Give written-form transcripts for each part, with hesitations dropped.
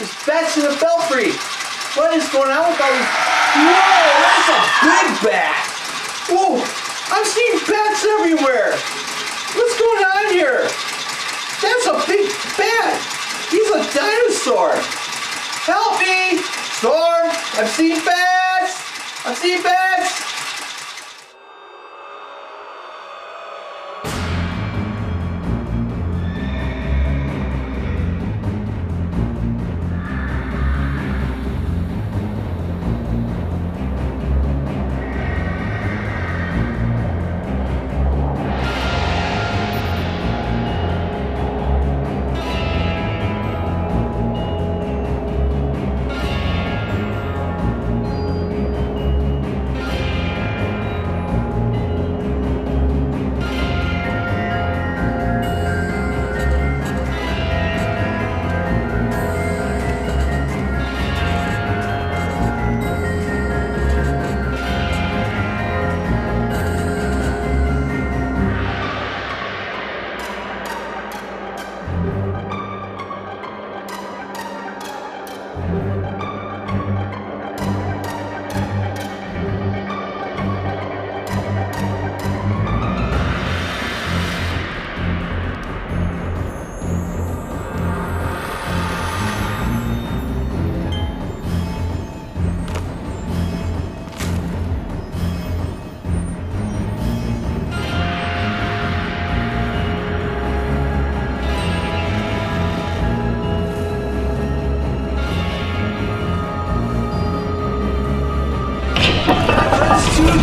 There's bats in the belfry. What is going on with all these? Whoa, that's a big bat. Whoa, I'm seeing bats everywhere. What's going on here? That's a big bat. He's a dinosaur. Help me, Storm. I'm seeing bats. I'm seeing bats.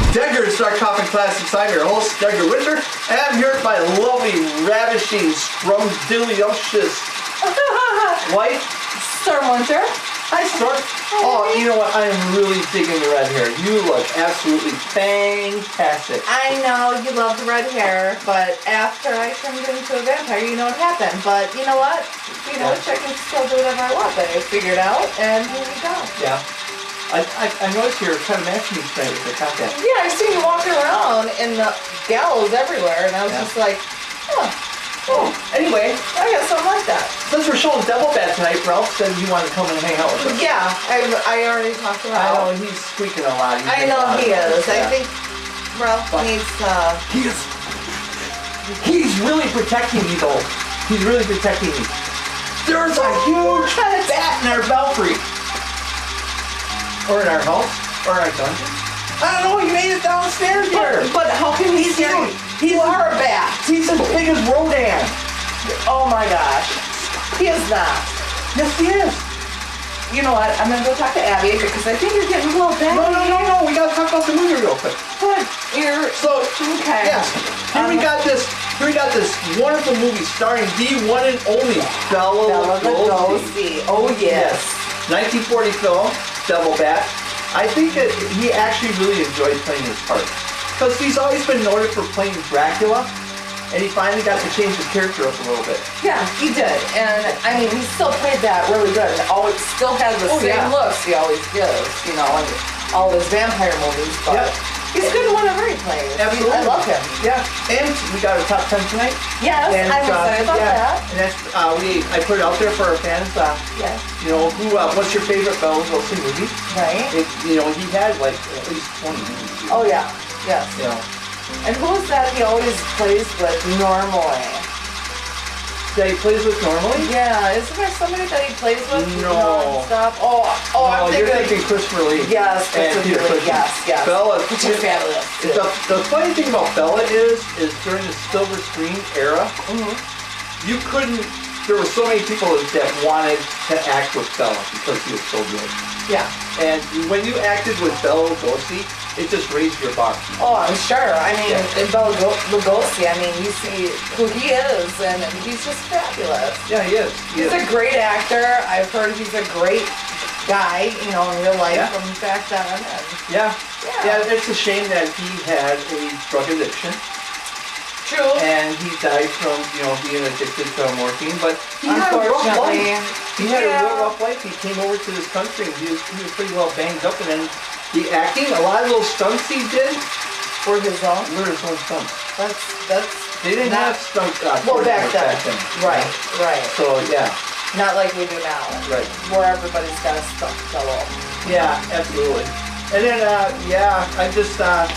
Deadgar Sarcophagus Classics. I'm your host, Deadgar Winter, and I'm here with my lovely, ravishing, scrumdiddlyumptious wife, Storm Winter. Hi, Storm. Oh, you know what? I'm really digging the red hair. You look absolutely fantastic. I know you love the red hair, but after I turned into a vampire, you know what happened. But you know what? I can still do whatever I want. I figured out, and here we go. Yeah. I noticed you're kind of matching me tonight with the top hat. Yeah, I seen you walking around in the gallows everywhere, and I was just like, huh. Oh, anyway, I got something like that. Since we're showing Devil Bat tonight, Ralph said you wanted to come and hang out with us. Yeah, I already talked to I know, Ralph. he's squeaking a lot. I know he is. I think Ralph needs He's really protecting me, though. He's really protecting me. There's a huge bat in our belfry. Or in our house, or in our dungeon. I don't know, he made it downstairs here. But how can he see you? You are a bat. He's as big as Rodan. Oh my gosh. He is not. Yes, he is. You know what? I'm going to go talk to Abby because I think you're getting a little bad. No. We got to talk about the movie real quick. But so, okay. Yes. Here we got this wonderful movie starring the one and only Bela Lugosi. Oh, yes. 1940 film, Devil Bat. I think that he actually really enjoyed playing his part. Because he's always been noted for playing Dracula, and he finally got to change his character up a little bit. Yeah, he did. And, I mean, he still played that really good. And always still has the same looks he always gives, you know, in all his vampire movies. But he's good at whatever he plays. Absolutely. I love him. Yeah. And we got a top 10 tonight. Yes, and, I'm excited about that. And that's, I put it out there for our fans. Yes. You know, what's your favorite Bela Lugosi movie? Right. You know, he had like at least 20 movies. Oh, yeah. Yes. You know. And who is that he always plays with normally? That he plays with normally? Yeah, isn't there somebody that he plays with No. non-stop? Oh, I'm you're thinking Christopher Lee. Yes, Christopher Lee. Yes. Bela, which is fabulous. The funny thing about Bela is during the silver screen era, you couldn't. There were so many people that wanted to act with Bela because he was so good. Yeah. And when you acted with Bela Lugosi, it just raised your bar. Oh, I'm sure. I mean, in Bela Lugosi, I mean, you see who he is, and he's just fabulous. Yeah, he is. He's a great actor. I've heard he's a great guy, you know, in real life from back then. And yeah, it's a shame that he had a drug addiction. True. And he died from, being addicted to morphine, but he had a rough life. He had a real rough life. He came over to this country and he was pretty well banged up, and then the acting, a lot of those stunts he did were his own. Were his own stunts. That's they didn't have stunts. Well, back then. Right. So yeah. Not like we do now. Right. Where everybody's got a stuffed pillow. Yeah, absolutely. And then, I'm just kind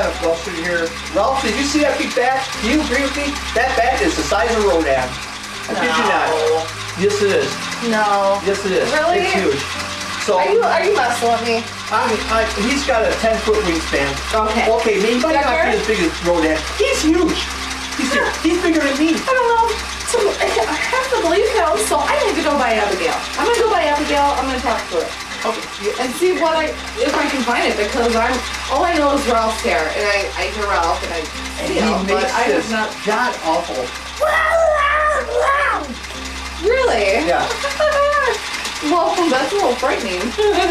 of flustered here. Ralph, did you see that big bat? Do you agree with me? That bat is the size of Rodan. I kid you not. Yes, it is. No. Yes, it is. Really? It's huge. So Are you messing with me? he's got a 10-foot wingspan. Okay. Okay, maybe not Deadgar? as big as Rodan. He's huge. He's bigger than me. I don't know. So I have to believe him, so I need to go by Abigail. I'm gonna go by Abigail. I'm gonna talk to her. Okay. And see if I can find it, because all I know is Ralph's hair, and I hear Ralph, and He makes this god awful. Really? Yeah. Well, that's a little frightening.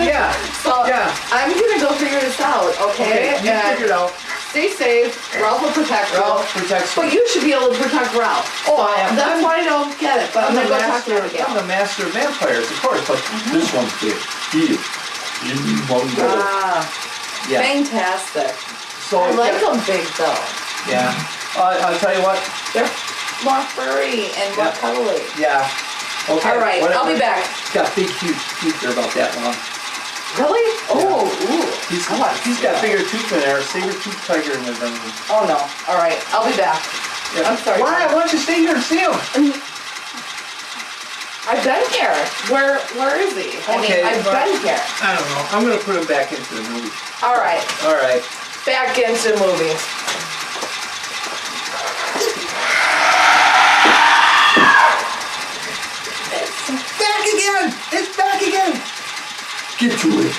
Yeah. So Yeah. I'm gonna go figure this out, okay? You figure it out. Stay safe. Ralph will protect you. Ralph protects But me. you should be able to protect Ralph. Oh, I am. That's why I don't get it, but I'm gonna go talk to her again. I'm the master of vampires, of course, but this one's big. Yeah. Fantastic. So I like them big though. Yeah. I'll tell you what. They're more furry and more cuddly. Yeah. Okay. All right, whatever. I'll be back. He's got big, huge teeth. They're about that long. Really? Oh, ooh. He's got bigger teeth than there. Saber-tooth tiger in than. Oh no. All right, I'll be back. Yeah. I'm sorry. Why don't you stay here and see him? I've been here. Where is he? I've been here. I don't know. I'm gonna put him back into the movie. All right. All right. Back into the movie. Back again! It's back again! Get to it.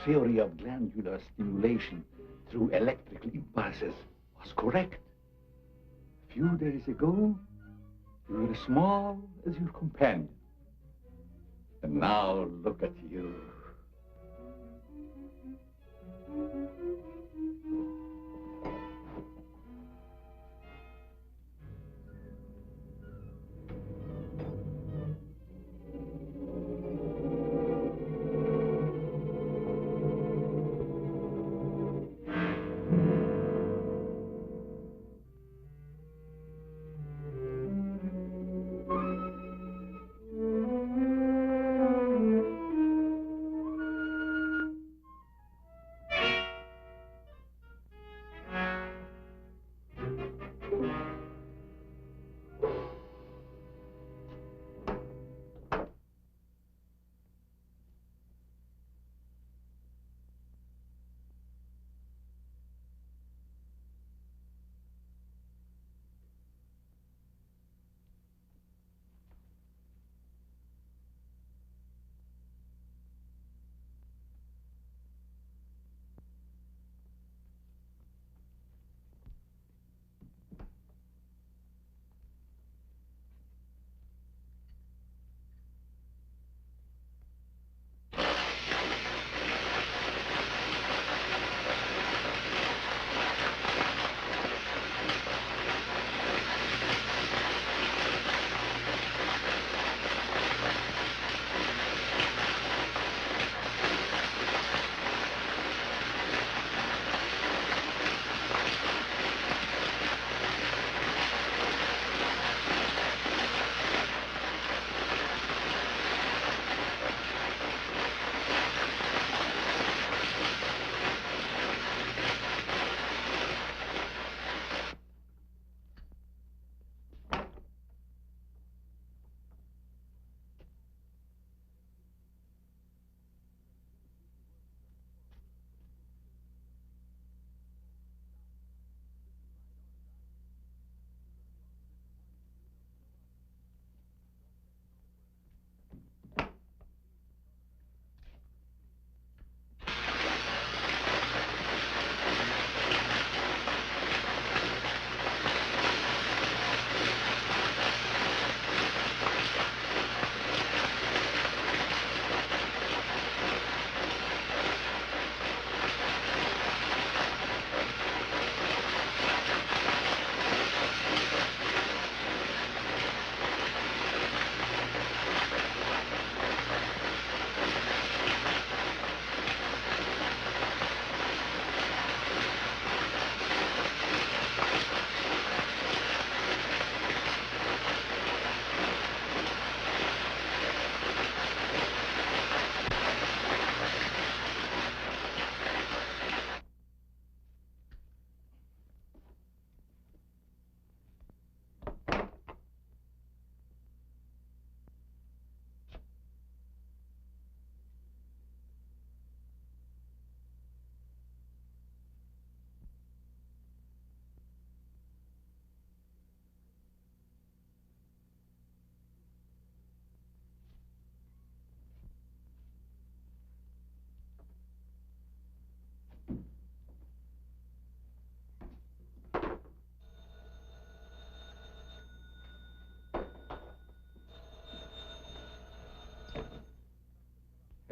Theory of glandular stimulation through electrical impulses was correct. A few days ago, you were as small as your companion. And now look at you.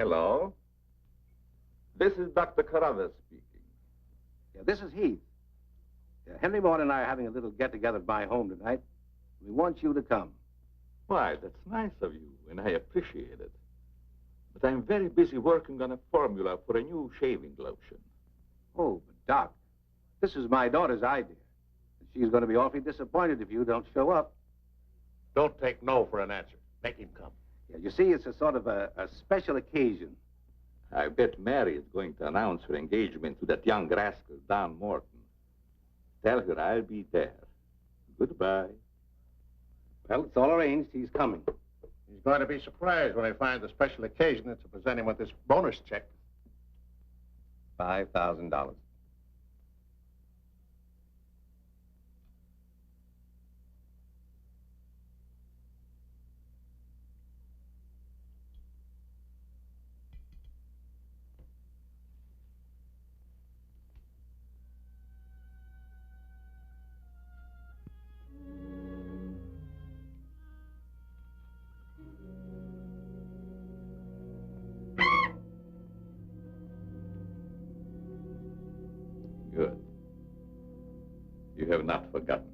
Hello. This is Dr. Carruthers speaking. Yeah, this is Heath. Yeah, Henry Morton and I are having a little get-together at my home tonight. We want you to come. Why, that's nice of you, and I appreciate it. But I'm very busy working on a formula for a new shaving lotion. Oh, but Doc, this is my daughter's idea. She's going to be awfully disappointed if you don't show up. Don't take no for an answer. Make him come. Yeah, you see, it's a sort of a special occasion. I bet Mary is going to announce her engagement to that young rascal, Don Morton. Tell her I'll be there. Goodbye. Well, it's all arranged. He's coming. He's going to be surprised when he finds the special occasion is to present him with this bonus check. $5,000. Good. You have not forgotten.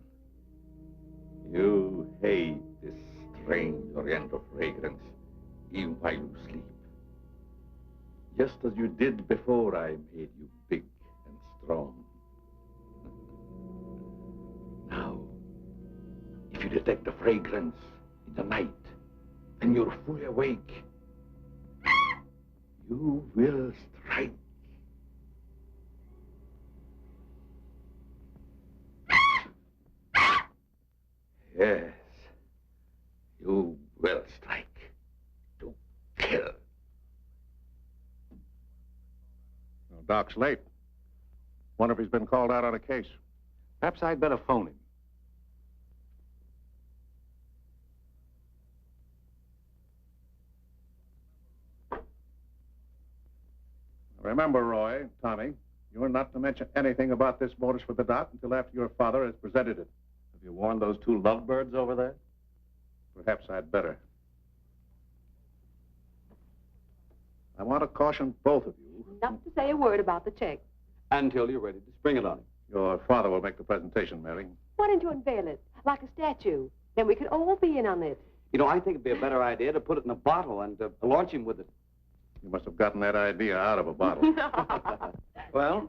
You hate this strange oriental fragrance even while you sleep. Just as you did before I made you big and strong. Now, if you detect the fragrance in the night, and you're fully awake, you will strike. Yes, you will strike to kill. Well, Doc's late. Wonder if he's been called out on a case. Perhaps I'd better phone him. Remember, Roy, Tommy, you're not to mention anything about this bonus for the Doc until after your father has presented it. Have you warned those two lovebirds over there? Perhaps I'd better. I want to caution both of you. Not to say a word about the check. Until you're ready to spring it on him. Your father will make the presentation, Mary. Why don't you unveil it, like a statue? Then we could all be in on it. You know, I think it'd be a better idea to put it in a bottle and launch him with it. You must have gotten that idea out of a bottle. Well,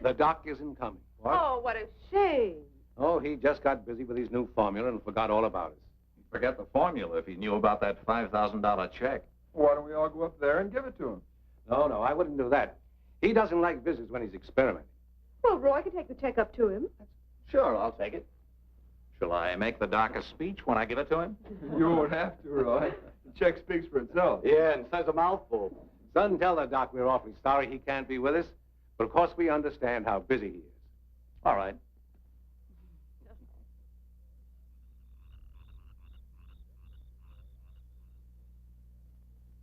the Doc isn't coming. Oh, what a shame. Oh, he just got busy with his new formula and forgot all about us. Forget the formula if he knew about that $5,000 check. Why don't we all go up there and give it to him? No, I wouldn't do that. He doesn't like visits when he's experimenting. Well, Roy could take the check up to him. Sure, I'll take it. Shall I make the Doc a speech when I give it to him? You won't have to, Roy. The check speaks for itself. Yeah, and says a mouthful. Son, tell the Doc we're awfully sorry he can't be with us, but of course we understand how busy he is. All right.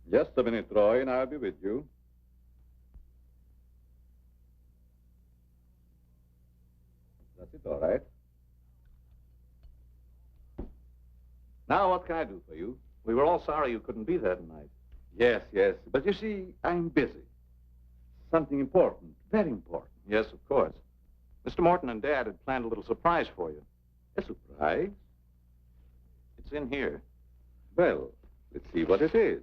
Just a minute, Roy, and I'll be with you. That's it, all right. Now, what can I do for you? We were all sorry you couldn't be there tonight. Yes, but you see, I'm busy. Something important, very important. Yes, of course. Mr. Morton and Dad had planned a little surprise for you. A surprise? It's in here. Well, let's see what it is.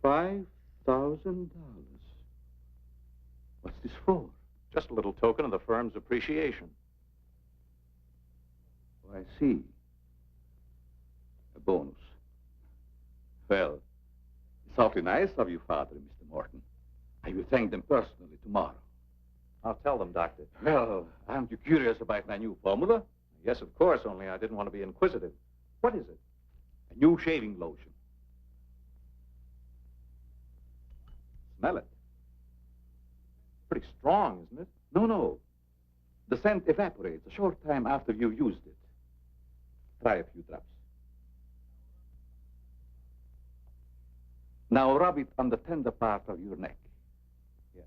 $5,000. What's this for? Just a little token of the firm's appreciation. Oh, I see. A bonus. Well, it's awfully nice of you, Father and Mr. Morton. I will thank them personally tomorrow. I'll tell them, Doctor. Well, aren't you curious about my new formula? Yes, of course, only I didn't want to be inquisitive. What is it? A new shaving lotion. Smell it. Pretty strong, isn't it? No. The scent evaporates a short time after you used it. Try a few drops. Now rub it on the tender part of your neck. Yeah.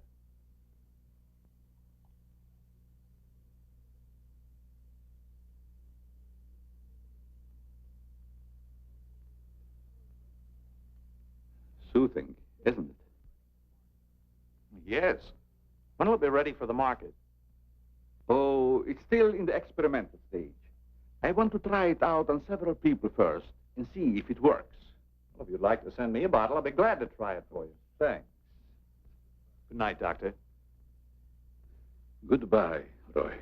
Suit thing, isn't it? Yes. When will it be ready for the market? Oh, it's still in the experimental stage. I want to try it out on several people first and see if it works. Well, if you'd like to send me a bottle, I'll be glad to try it for you. Thanks. Good night, Doctor. Goodbye, Roy.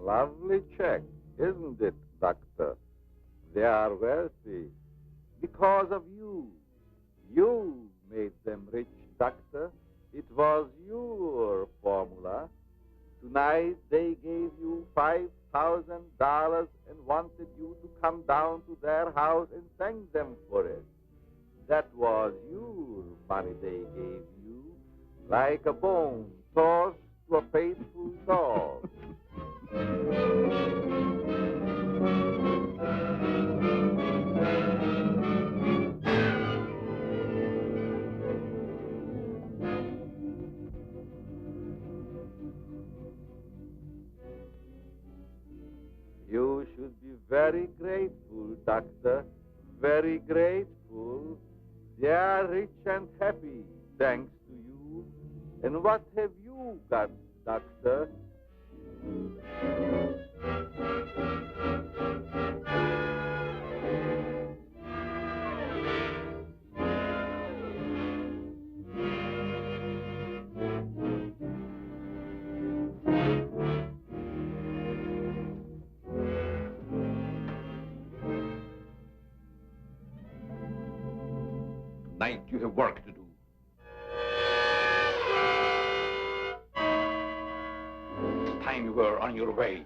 Lovely check, isn't it, Doctor? They are wealthy because of you. You made them rich, Doctor. It was your formula. Tonight they gave you $5,000 and wanted you to come down to their house and thank them for it. That was your money they gave you, like a bone tossed to a faithful dog. You should be very grateful, Doctor. Very grateful. They are rich and happy, thanks to you. And what have you got, Doctor? Tonight you have work to do. It's time you were on your way.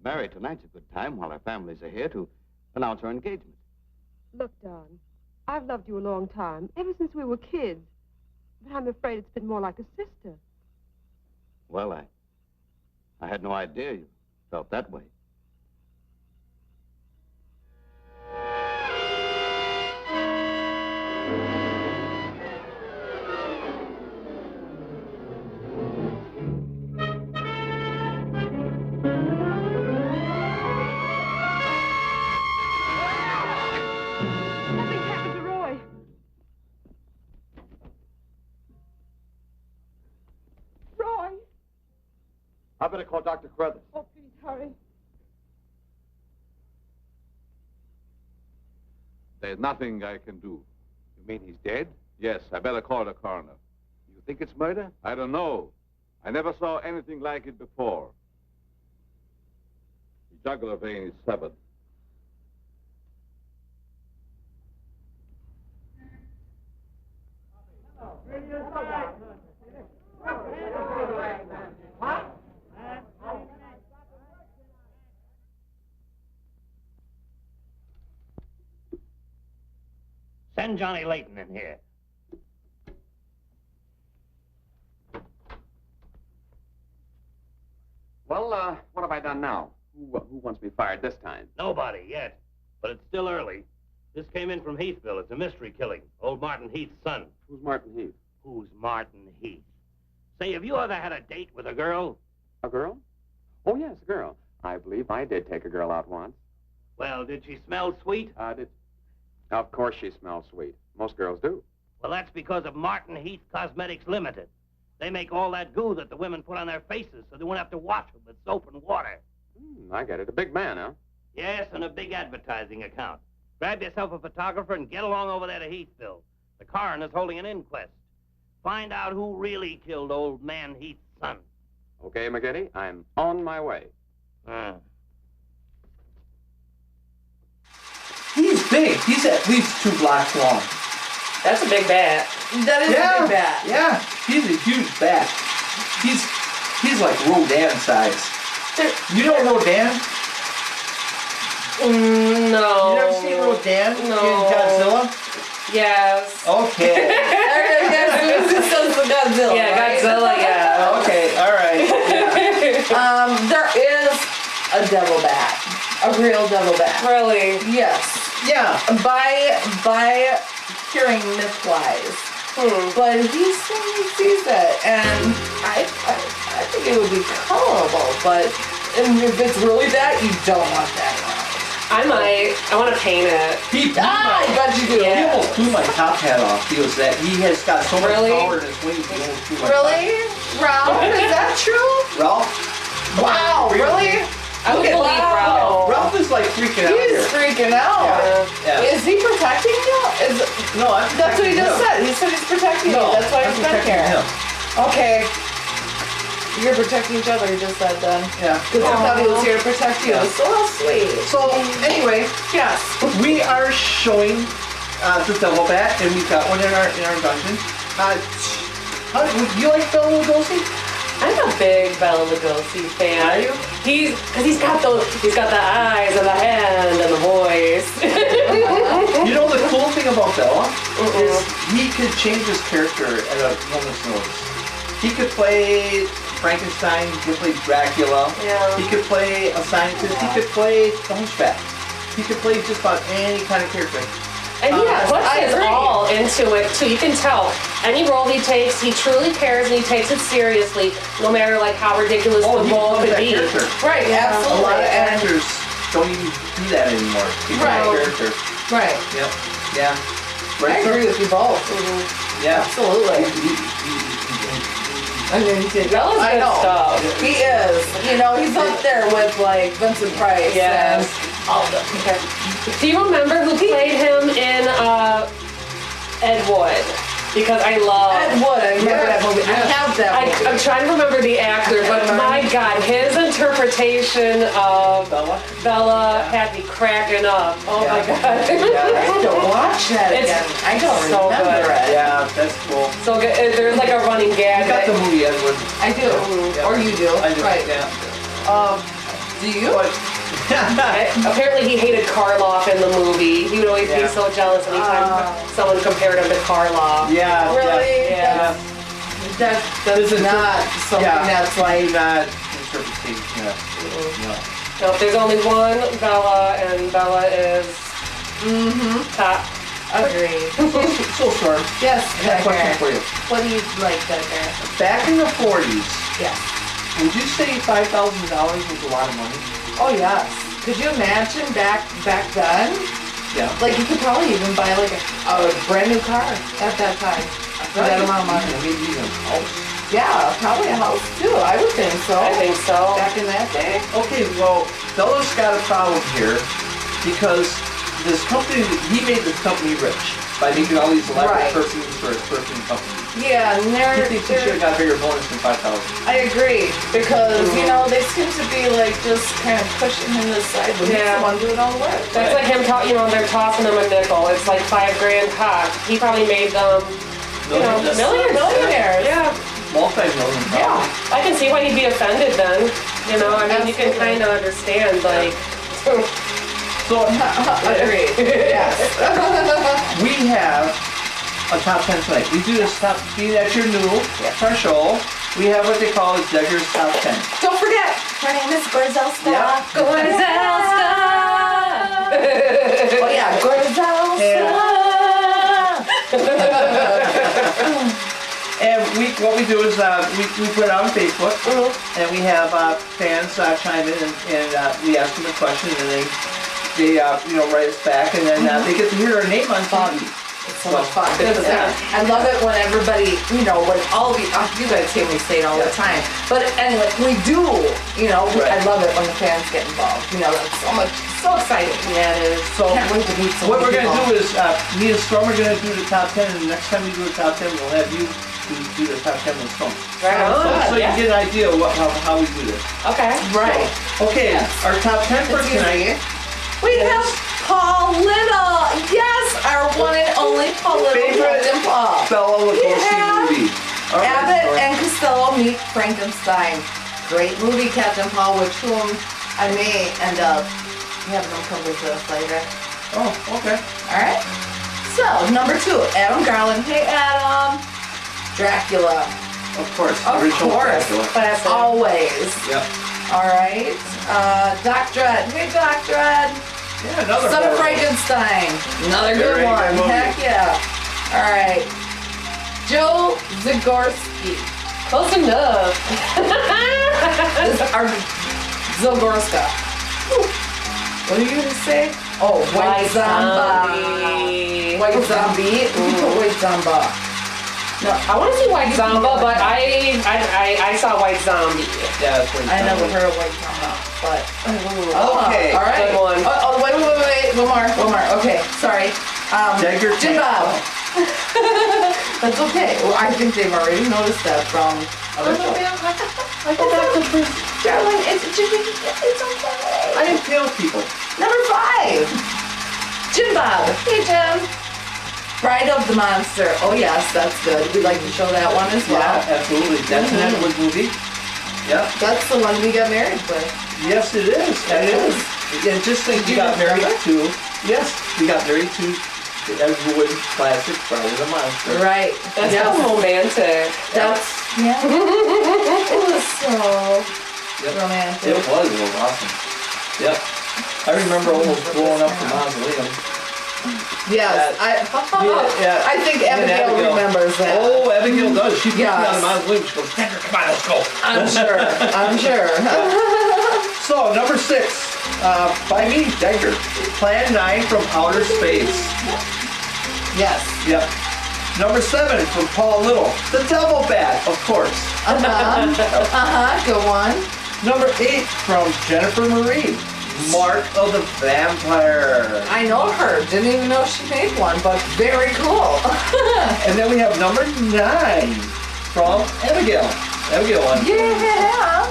Mary, tonight's a good time while our families are here to announce our engagement. Look, Don, I've loved you a long time, ever since we were kids. But I'm afraid it's been more like a sister. Well, I had no idea you felt that way. I better call Dr. Carruthers. Oh, please hurry. There's nothing I can do. You mean he's dead? Yes, I better call the coroner. You think it's murder? I don't know. I never saw anything like it before. The jugular vein is severed. Send Johnny Layton in here. Well, what have I done now? Who wants me fired this time? Nobody yet, but it's still early. This came in from Heathville. It's a mystery killing. Old Martin Heath's son. Who's Martin Heath? Who's Martin Heath? Say, have you ever had a date with a girl? A girl? Oh, yes, a girl. I believe I did take a girl out once. Well, did she smell sweet? Of course she smells sweet. Most girls do. Well, that's because of Martin Heath Cosmetics Limited. They make all that goo that the women put on their faces so they won't have to wash them with soap and water. I get it. A big man, huh? Yes, and a big advertising account. Grab yourself a photographer and get along over there to Heathville. The coroner's holding an inquest. Find out who really killed old man Heath's son. Okay, McGinty, I'm on my way. big. He's at least 2 blocks long. That's a big bat. That is a big bat. Yeah, he's a huge bat. He's like Rodan size. You know Rodan? No. You never seen Rodan No. in Godzilla? Yes. Okay. Godzilla. Yeah, right? Godzilla. Yeah. Okay. All right. Yeah. There is a devil bat, a real devil bat. Really? Yes. Yeah. By hearing myth-wise. But he sees it, and I think it would be colorable. But if it's really that, you don't want that around. I want to paint it. I bet you do. He almost blew my top hat off. He has got so much power in his wings. He almost blew my Really? Ralph, is that true? Ralph? Wow, really? I would believe Ralph. Ralph is like freaking out. He's freaking out. Yeah. Is he protecting you? No, I'm That's what he just him. said. He said he's protecting No, you. That's why I'm he's been protecting here. him. Okay. You're protecting each other, you just said then. Yeah. Because I thought he was here to protect you. Yeah. So how sweet. So, anyway, Yes. we are showing the devil bat, and we've got one in our dungeon. Would you like Bela Lugosi? I'm a big Bela Lugosi fan. Are you? He's got the eyes and the hand and the voice. You know the cool thing about Bela is he could change his character at a moment's notice. He could play Frankenstein, he could play Dracula, Yeah. he could play a scientist, he could play the Hunchback. He could play just about any kind of character. And he puts I his agree. all into it too. You can tell any role he takes, he truly cares and he takes it seriously, no matter like how ridiculous the he role becomes could that be. character. Right, A absolutely. lot of And- actors don't even do that anymore. They Right. play a character. Right. Yep. Yeah. I Right, sir? agree with you both. Yeah. Absolutely. I mean, Bella's I good know. stuff. He is. You know, he's up there with like Vincent Price. Yes. And all the, okay. Do you remember who played him in Ed Wood? Because I love Ed Wood, I remember that movie. I have that movie. I'm trying to remember the actor, but my God, his interpretation of Bella had me cracking up. Oh my God. I have to watch that It's again. I don't so remember good. it. Yeah, that's cool. So good. There's like a running gag. You got the movie, Edward. I do. Yeah. Or you do. I do. Right. Yeah. Do you? Apparently he hated Karloff in the movie. He would always be so jealous anytime someone compared him to Karloff. Yeah. Really? Yeah. That's not something that's like not interpretation. Yeah. No, there's only one Bella, and Bella is top. Agreed. So sorry. Yes, I have a question for you. What do you like, Deadgar? Back in the 40s, Yes. would you say $5,000 was a lot of money? Oh yes. Could you imagine back then? Yeah. Like you could probably even buy like a brand new car at that time for that amount of money. Maybe even a house. Yeah, probably a house too. I would think so. I think so. Back in that day. Okay, well, Bella's got a problem here because this company, he made this company rich by making all these elaborate persons for his person company. Yeah, and He thinks he should have got a bigger bonus than $5,000. I agree because you know they seem to be like just kind of pushing him this side when he's the one doing all the work. That's like him, they're tossing him a nickel. It's like $5 grand top. He probably made them, millionaires. Yeah. Multi-million. Yeah. I can see why he'd be offended then. You know, I mean, you can kind of understand, like. So, agreed. Yes. We have a top 10 tonight. We do this top, being that you're new to our show, we have what they call Deadgar's top 10. Don't forget, her name is Gorzelska. Yeah. Gorzelska. Oh yeah, And what we do is we put it out on Facebook, and we have fans chime in, and we ask them a question, and they write us back, and then they get to hear our name on TV. It's so much fun. I love it when everybody, when all of you, you guys hear me say it all the time. But anyway, we do, I love it when the fans get involved. That's so exciting. Yeah, it is. So can't wait to meet some what we're people. going to do is, me and Storm are going to do the top 10, and the next time we do the top 10, we'll have you do the top 10 with Storm. Right on. So you get an idea of how we do this. Okay. Right. Okay, our top 10 for tonight. We have Paul Little. Yes, our one and only Paul Little. Favorite Captain Paul. Bela Lugosi movie. All right, Abbott Story. and Costello meet Frankenstein. Great movie, Captain Paul, which whom I may end up having them come visit us later. Oh, okay. All right. So, number 2, Adam Garland. Hey, Adam. Dracula. Of course. Of Original course. Dracula. Always. Yep. All right. Doc Dredd. Hey, Doc Dredd. Yeah, another Son of horror. Frankenstein. Another good Very one. good movie. Heck yeah. All right. Joe Zagorski. Close enough. Our Zagorska. What are you going to say? Oh, White Zombie. White Zombie. White Zomba. No, I want to see White Zomba, but I saw White Zombie. Yeah, that's White I never Zombie. heard of White Zomba, but Okay. all right. Good one. Oh, wait, one more. Okay, sorry. Dagger Jim Tank. Bob. That's okay. Well, I think they've already noticed that from other shows. I thought that was the Darling, it's okay. I impale people. Number 5. Jim Bob. Hey, Jim. Bride of the Monster. Oh, yes, that's good. We'd like to show that one as well. Yeah, absolutely. That's an Edward movie. Yep. That's the one we got married with. Yes, it is. It is. And just think, you got married to. Yes, we got married to the Edward classic Bride of the Monster. Right. That's Yes. so romantic. That's, yeah. It was so romantic. It was awesome. Yep. I remember almost blowing up the mausoleum. Yes, Yeah. I think Abigail remembers that. Oh, Abigail does. She puts me Yes. on the mausoleum. She goes, Deadgar, come on, let's go. I'm sure. So, number 6, by me, Deadgar. Plan 9 from Outer Space. Yes. Yep. Number 7 from Paul Little. The Devil Bat, of course. Good one. Number 8 from Jennifer Marie. Mark of the Vampire. I know her. Didn't even know she made one, but very cool. And then we have number 9 from Abigail. Abigail one. Yeah.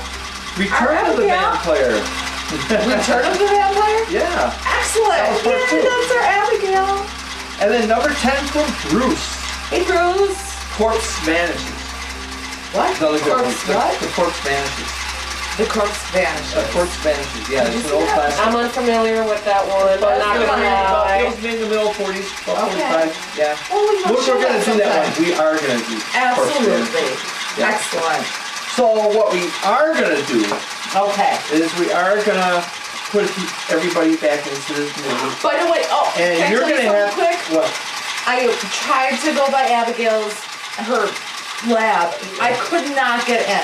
Return of the Abigail. Vampire. Return of the Vampire? Yeah. Excellent. That was part Yeah, 2. that's our Abigail. And then number 10 from Bruce. Hey, Bruce. Corpse Vanishes. What? Another good one. Corpse what? The Corpse Vanishes. The Corpse Vanishes. Corpse Vanishes, yeah. It's an old classic. I'm unfamiliar with that one. I'm not gonna It lie. was made in the middle 40s, about Okay. 45. Yeah. Well, we must We're show going to do that sometime. one. We are going to do Corpse Absolutely. Vanishes. Yeah. Excellent. So what we are going to do Okay. is we are going to put everybody back into this movie. By the way, And can I you're tell going you to have... something quick? What? I tried to go by Abigail's, her lab. I could not get in.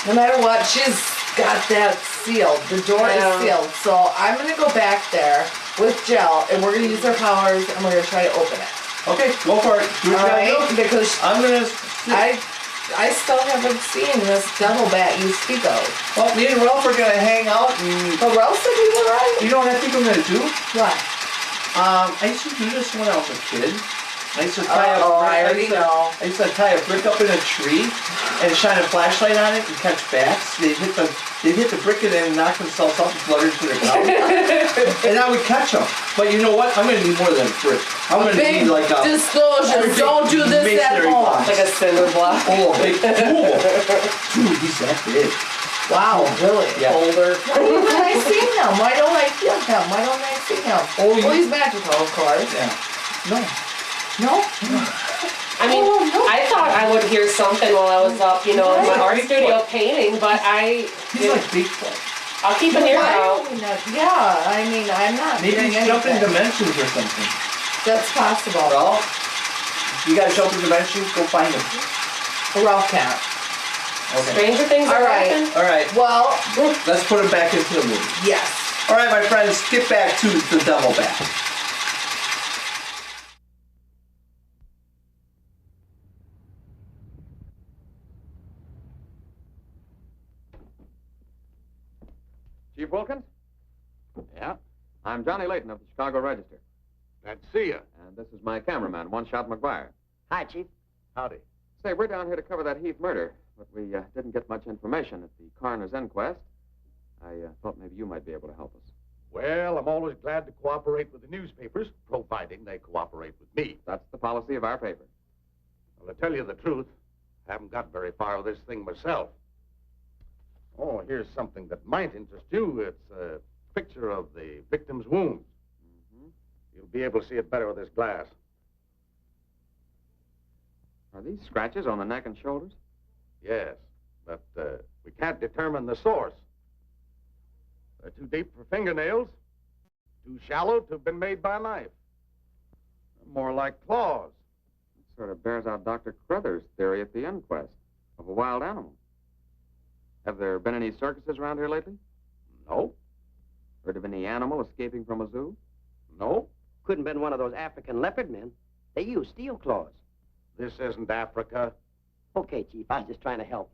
No matter what, she's got that sealed. The door is sealed. So I'm going to go back there with Jill, and we're going to use our powers, and we're going to try to open it. Okay, go for it. Do what you gotta Alright? do. Because I'm going to... I still haven't seen this devil bat you speak of. Well, me and Ralph are going to hang out and... But Ralph said you were right. You know what I think I'm going to do? What? I used to do this when I was a kid. I used to tie a brick. I already know. I used to tie a brick up in a tree and shine a flashlight on it and catch bats. They'd hit the brick and then knock themselves out and flutter to the ground. And I would catch them. But you know what? I'm gonna need more than a brick. I'm gonna need like a disclosure. big Don't do this at masonry home. box. Like a cinder block. Oh, a big tool. Dude, he's that big. Wow, really? Yeah. Older. Why don't I see him? Why don't I feel him? Why don't I see him? Oh, well, he's magical, of course. Yeah. No. No? I mean, I thought I would hear something while I was up, in my art studio painting, but He's like Bigfoot. I'll keep an ear Why out. don't we not? Yeah, I mean, I'm not Maybe doing he's jumping anything. dimensions or something. That's possible. Well, you gotta jump in dimensions, go find him. Ralph can't. Okay. Stranger things All have right. happened. All right. Well, Let's put him back into the movie. yes. All right, my friends, get back to the Devil Bat. Chief Wilkins? Yeah? I'm Johnny Layton of the Chicago Register. Glad to see you. And this is my cameraman, One Shot McGuire. Hi, Chief. Howdy. Say, we're down here to cover that Heath murder, but we didn't get much information at the coroner's inquest. I thought maybe you might be able to help us. Well, I'm always glad to cooperate with the newspapers, providing they cooperate with me. That's the policy of our paper. Well, to tell you the truth, I haven't got very far with this thing myself. Oh, here's something that might interest you. It's a picture of the victim's wounds. You'll be able to see it better with this glass. Are these scratches on the neck and shoulders? Yes, but we can't determine the source. They're too deep for fingernails, too shallow to have been made by a knife. They're more like claws. It sort of bears out Dr. Crothers' theory at the inquest of a wild animal. Have there been any circuses around here lately? No. Heard of any animal escaping from a zoo? No. Couldn't have been one of those African leopard men. They use steel claws. This isn't Africa. Okay, Chief, I was just trying to help.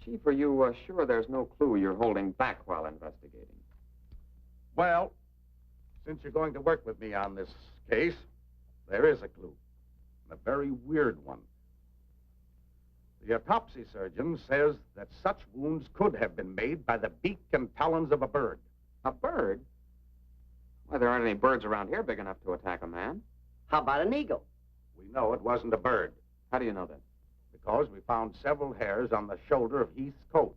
Chief, are you sure there's no clue you're holding back while investigating? Well, since you're going to work with me on this case, there is a clue. And a very weird one. The autopsy surgeon says that such wounds could have been made by the beak and talons of a bird. A bird? Why, there aren't any birds around here big enough to attack a man. How about an eagle? We know it wasn't a bird. How do you know that? Because we found several hairs on the shoulder of Heath's coat.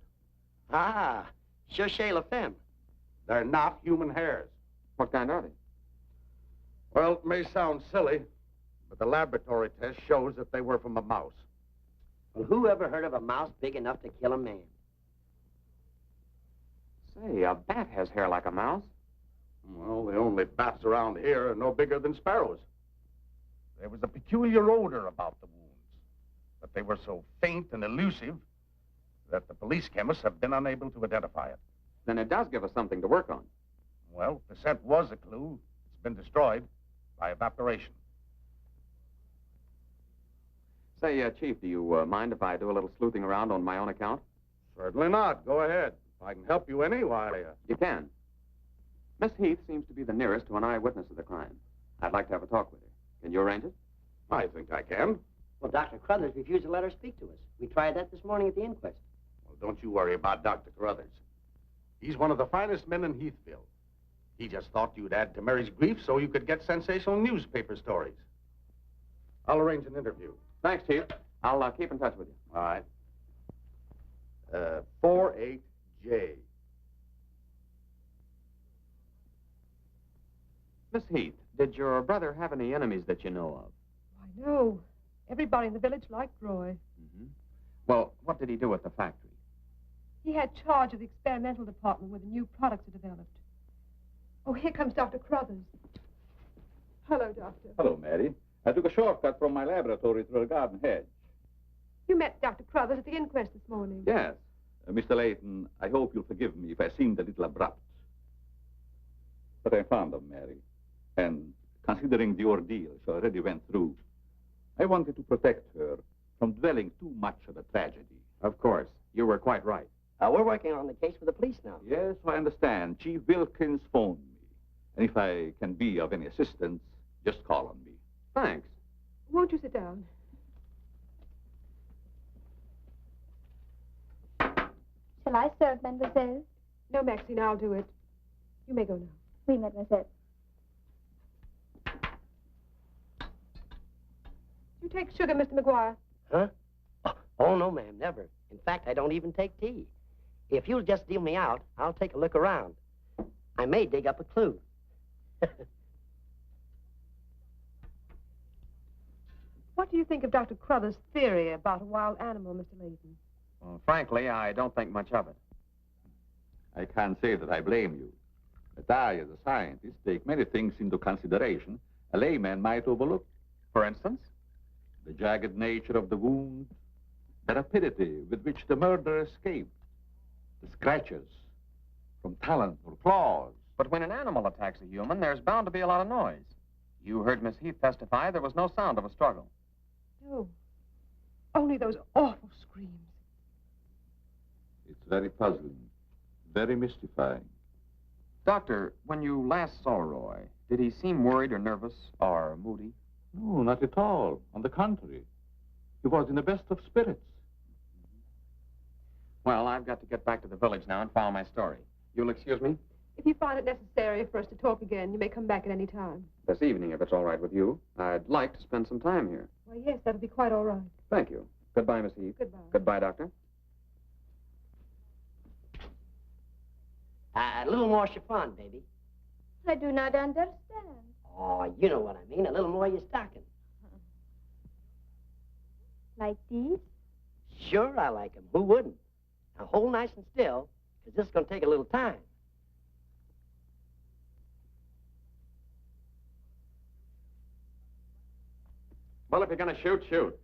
Ah, cherchez la femme. They're not human hairs. What kind are they? Well, it may sound silly, but the laboratory test shows that they were from a mouse. Well, who ever heard of a mouse big enough to kill a man? Say, a bat has hair like a mouse. Well, the only bats around here are no bigger than sparrows. There was a peculiar odor about the wounds, but they were so faint and elusive that the police chemists have been unable to identify it. Then it does give us something to work on. Well, the scent was a clue. It's been destroyed by evaporation. Say, Chief, do you mind if I do a little sleuthing around on my own account? Certainly not. Go ahead. If I can help you any, why... You can. Miss Heath seems to be the nearest to an eyewitness of the crime. I'd like to have a talk with her. Can you arrange it? I think I can. Well, Dr. Crothers refused to let her speak to us. We tried that this morning at the inquest. Well, don't you worry about Dr. Crothers. He's one of the finest men in Heathville. He just thought you'd add to Mary's grief so you could get sensational newspaper stories. I'll arrange an interview. Thanks, Chief. I'll keep in touch with you. All right. 48J. Miss Heath, did your brother have any enemies that you know of? I know. Everybody in the village liked Roy. Well, what did he do at the factory? He had charge of the experimental department where the new products are developed. Oh, here comes Dr. Crothers. Hello, Doctor. Hello, Mary. I took a shortcut from my laboratory through a garden hedge. You met Dr. Crothers at the inquest this morning. Yes. Mr. Layton, I hope you'll forgive me if I seemed a little abrupt. But I'm fond of Mary. And considering the ordeal she already went through, I wanted to protect her from dwelling too much on the tragedy. Of course. You were quite right. We're working on the case with the police now. Yes, I understand. Chief Wilkins phoned me. And if I can be of any assistance, just call on me. Thanks. Won't you sit down? Shall I serve, mademoiselle? No, Maxine, I'll do it. You may go now. Oui, mademoiselle. You take sugar, Mr. McGuire? Huh? Oh, no, ma'am, never. In fact, I don't even take tea. If you'll just deal me out, I'll take a look around. I may dig up a clue. What do you think of Dr. Crothers' theory about a wild animal, Mr. Layton? Well, frankly, I don't think much of it. I can't say that I blame you. But I, as a scientist, take many things into consideration a layman might overlook. For instance? The jagged nature of the wound, the rapidity with which the murderer escaped, the scratches from talons or claws. But when an animal attacks a human, there's bound to be a lot of noise. You heard Miss Heath testify there was no sound of a struggle. No. Only those awful screams. It's very puzzling, very mystifying. Doctor, when you last saw Roy, did he seem worried or nervous or moody? No, not at all. On the contrary. He was in the best of spirits. Well, I've got to get back to the village now and follow my story. You'll excuse me? If you find it necessary for us to talk again, you may come back at any time. This evening, if it's all right with you. I'd like to spend some time here. Well, yes, that'll be quite all right. Thank you. Goodbye, Miss Heath. Goodbye. Goodbye, Doctor. A little more chiffon, baby. I do not understand. Oh, you know what I mean. A little more your stocking. Like these? Sure, I like 'em. Who wouldn't? Now, hold nice and still, because this is going to take a little time. Well, if you're going to shoot, shoot.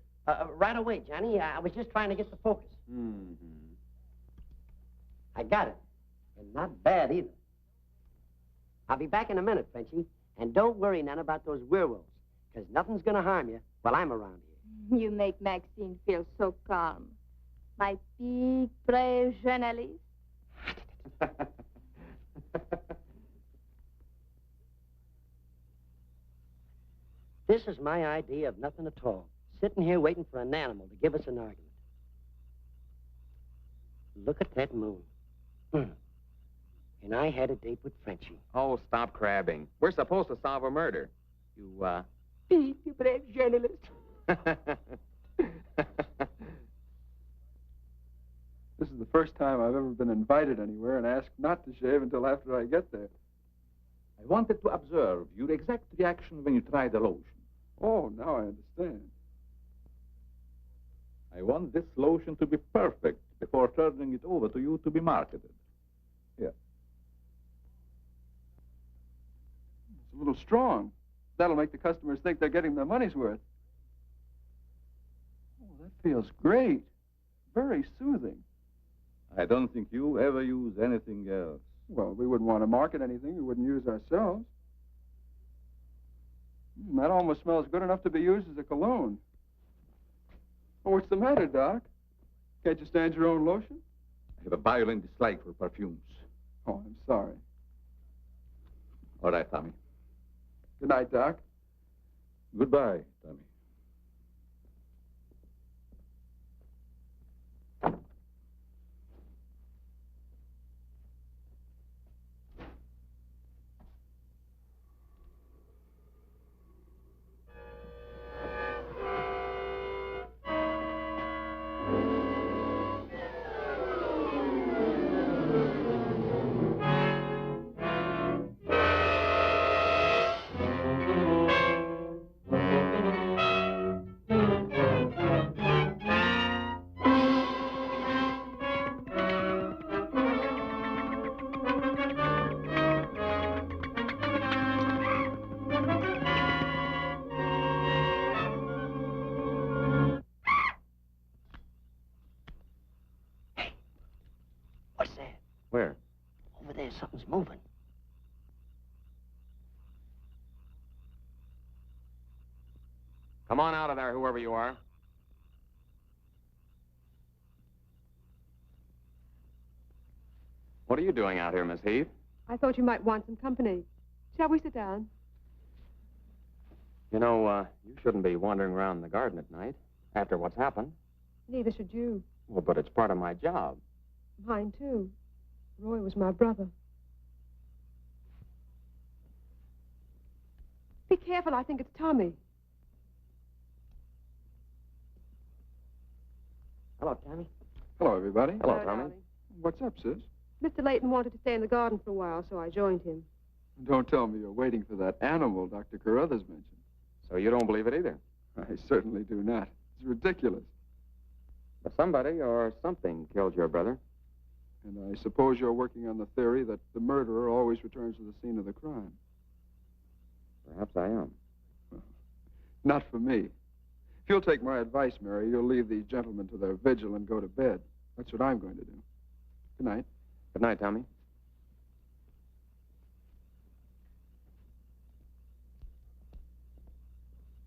Right away, Johnny. I was just trying to get the focus. Mm-hmm. I got it. And not bad, either. I'll be back in a minute, Frenchy. And don't worry none about those werewolves, because nothing's going to harm you while I'm around here. You make Maxine feel so calm. My big, brave journalist. This is my idea of nothing at all. Sitting here waiting for an animal to give us an argument. Look at that moon. And I had a date with Frenchy. Oh, stop crabbing. We're supposed to solve a murder. You, Big, brave journalist. This is the first time I've ever been invited anywhere and asked not to shave until after I get there. I wanted to observe your exact reaction when you tried the lotion. Oh, now I understand. I want this lotion to be perfect before turning it over to you to be marketed. Here. It's a little strong. That'll make the customers think they're getting their money's worth. Oh, that feels great. Very soothing. I don't think you ever use anything else. Well, we wouldn't want to market anything we wouldn't use ourselves. That almost smells good enough to be used as a cologne. Oh, what's the matter, Doc? Can't you stand your own lotion? I have a violent dislike for perfumes. Oh, I'm sorry. All right, Tommy. Good night, Doc. Goodbye, Tommy. What's that? Where? Over there, something's moving. Come on out of there, whoever you are. What are you doing out here, Miss Heath? I thought you might want some company. Shall we sit down? You know, you shouldn't be wandering around the garden at night after what's happened. Neither should you. Well, but it's part of my job. Mine, too. Roy was my brother. Be careful, I think it's Tommy. Hello, Tommy. Hello, everybody. Hello, Tommy. darling. What's up, sis? Mr. Layton wanted to stay in the garden for a while, so I joined him. Don't tell me you're waiting for that animal Dr. Carruthers mentioned. So you don't believe it either? I certainly do not. It's ridiculous. But somebody or something killed your brother. And I suppose you're working on the theory that the murderer always returns to the scene of the crime. Perhaps I am. Well, not for me. If you'll take my advice, Mary, you'll leave these gentlemen to their vigil and go to bed. That's what I'm going to do. Good night. Good night, Tommy.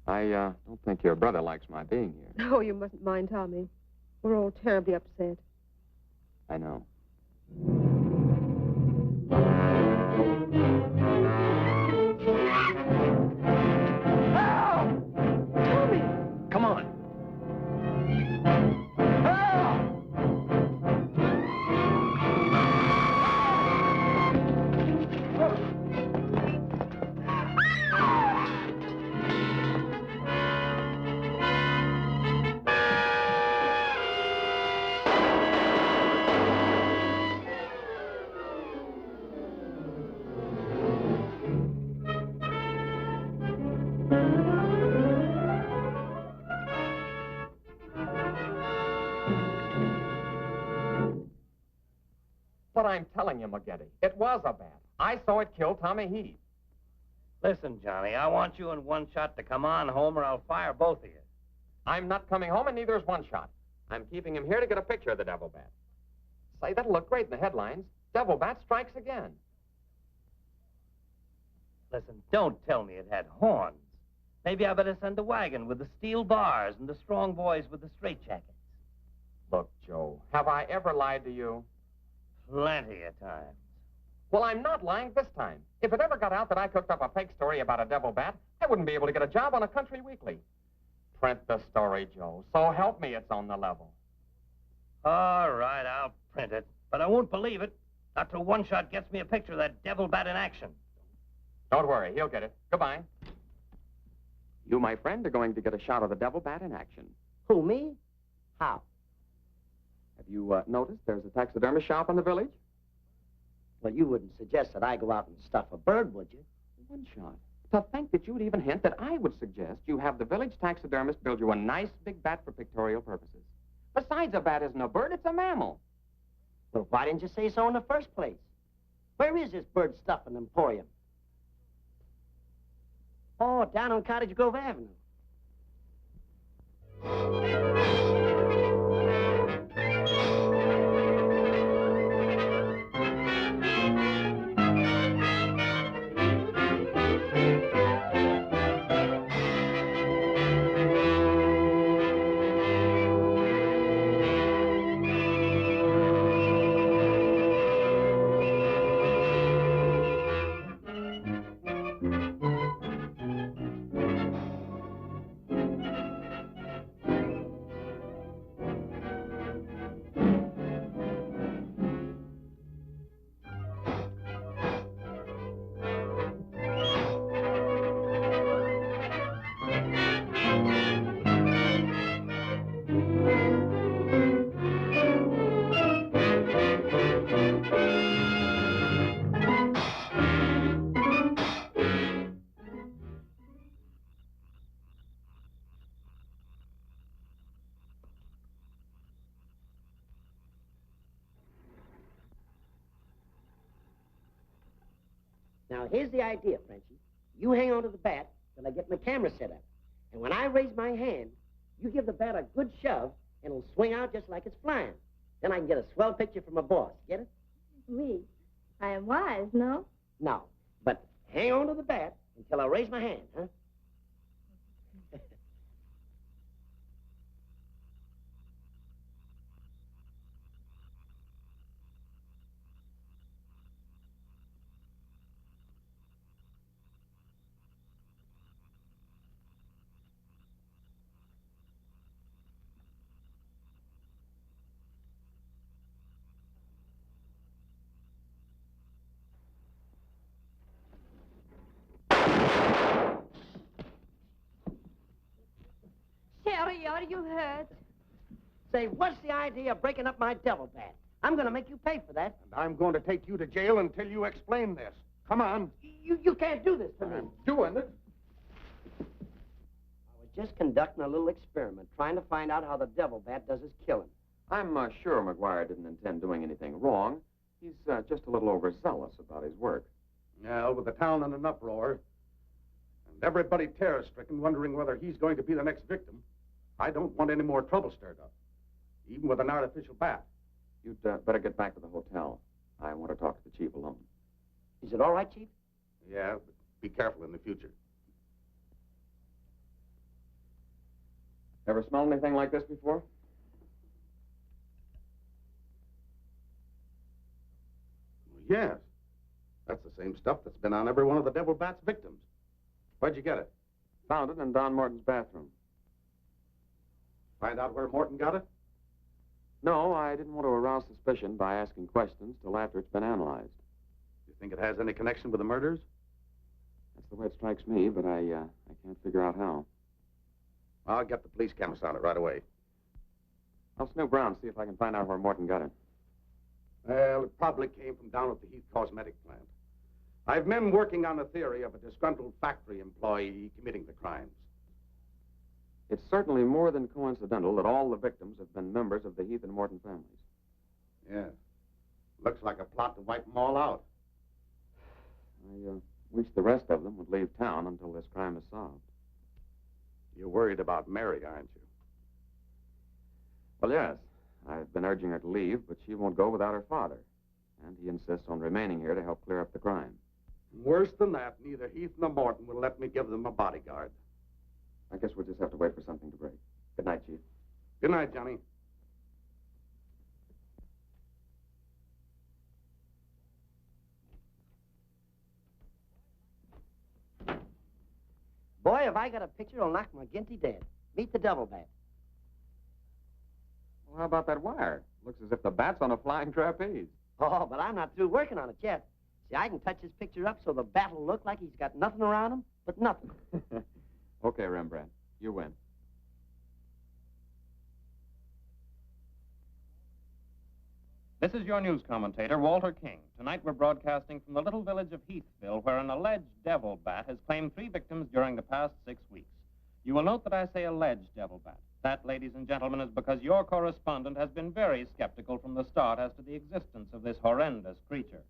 I don't think your brother likes my being here. Oh, you mustn't mind Tommy. We're all terribly upset. I know. Tommy! Come on. But I'm telling you, McGetty, it was a bat. I saw it kill Tommy Heath. Listen, Johnny, I want you and One Shot to come on home or I'll fire both of you. I'm not coming home, and neither is One Shot. I'm keeping him here to get a picture of the devil bat. Say, that'll look great in the headlines. Devil bat strikes again. Listen, don't tell me it had horns. Maybe I better send a wagon with the steel bars and the strong boys with the straitjackets. Look, Joe, have I ever lied to you? Plenty of times. Well, I'm not lying this time. If it ever got out that I cooked up a fake story about a devil bat, I wouldn't be able to get a job on a country weekly. Print the story, Joe. So help me, it's on the level. All right, I'll print it. But I won't believe it. Not till One Shot gets me a picture of that devil bat in action. Don't worry, he'll get it. Goodbye. You, my friend, are going to get a shot of the devil bat in action. Who, me? How? Have you noticed there's a taxidermist shop in the village? Well, you wouldn't suggest that I go out and stuff a bird, would you? One Shot. To think that you'd even hint that I would suggest you have the village taxidermist build you a nice big bat for pictorial purposes. Besides, a bat isn't a bird, it's a mammal. Well, why didn't you say so in the first place? Where is this bird stuffing emporium? Oh, down on Cottage Grove Avenue. Now, here's the idea, Frenchie. You hang on to the bat till I get my camera set up. And when I raise my hand, you give the bat a good shove, and it'll swing out just like it's flying. Then I can get a swell picture from my boss. Get it? Oui. I am wise, no? No. But hang on to the bat until I raise my hand, huh? Sherry, are you hurt? Say, what's the idea of breaking up my devil bat? I'm going to make you pay for that. And I'm going to take you to jail until you explain this. Come on. You can't do this to me. I'm doing it. I was just conducting a little experiment, trying to find out how the devil bat does his killing. I'm sure McGuire didn't intend doing anything wrong. He's just a little overzealous about his work. Yeah, with the town in an uproar, and everybody terror-stricken, wondering whether he's going to be the next victim, I don't want any more trouble stirred up, even with an artificial bat. You'd better get back to the hotel. I want to talk to the chief alone. Is it all right, Chief? Yeah, but be careful in the future. Ever smelled anything like this before? Yes. That's the same stuff that's been on every one of the devil bat's victims. Where'd you get it? Found it in Don Morton's bathroom. Find out where Morton got it? No, I didn't want to arouse suspicion by asking questions till after it's been analyzed. You think it has any connection with the murders? That's the way it strikes me, but I can't figure out how. I'll get the police cameras on it right away. I'll snoop around, see if I can find out where Morton got it. Well, it probably came from down at the Heath Cosmetic plant. I've men working on the theory of a disgruntled factory employee committing the crimes. It's certainly more than coincidental that all the victims have been members of the Heath and Morton families. Yeah. Looks like a plot to wipe them all out. I wish the rest of them would leave town until this crime is solved. You're worried about Mary, aren't you? Well, yes. I've been urging her to leave, but she won't go without her father. And he insists on remaining here to help clear up the crime. Worse than that, neither Heath nor Morton will let me give them a bodyguard. I guess we'll just have to wait for something to break. Good night, Chief. Good night, Johnny. Boy, if I got a picture, it'll knock McGinty dead. Meet the double bat. Well, how about that wire? Looks as if the bat's on a flying trapeze. Oh, but I'm not through working on it yet. See, I can touch his picture up so the bat will look like he's got nothing around him but nothing. Okay, Rembrandt. You win. This is your news commentator, Walter King. Tonight we're broadcasting from the little village of Heathville, where an alleged devil bat has claimed 3 victims during the past 6 weeks. You will note that I say alleged devil bat. That, ladies and gentlemen, is because your correspondent has been very skeptical from the start as to the existence of this horrendous creature.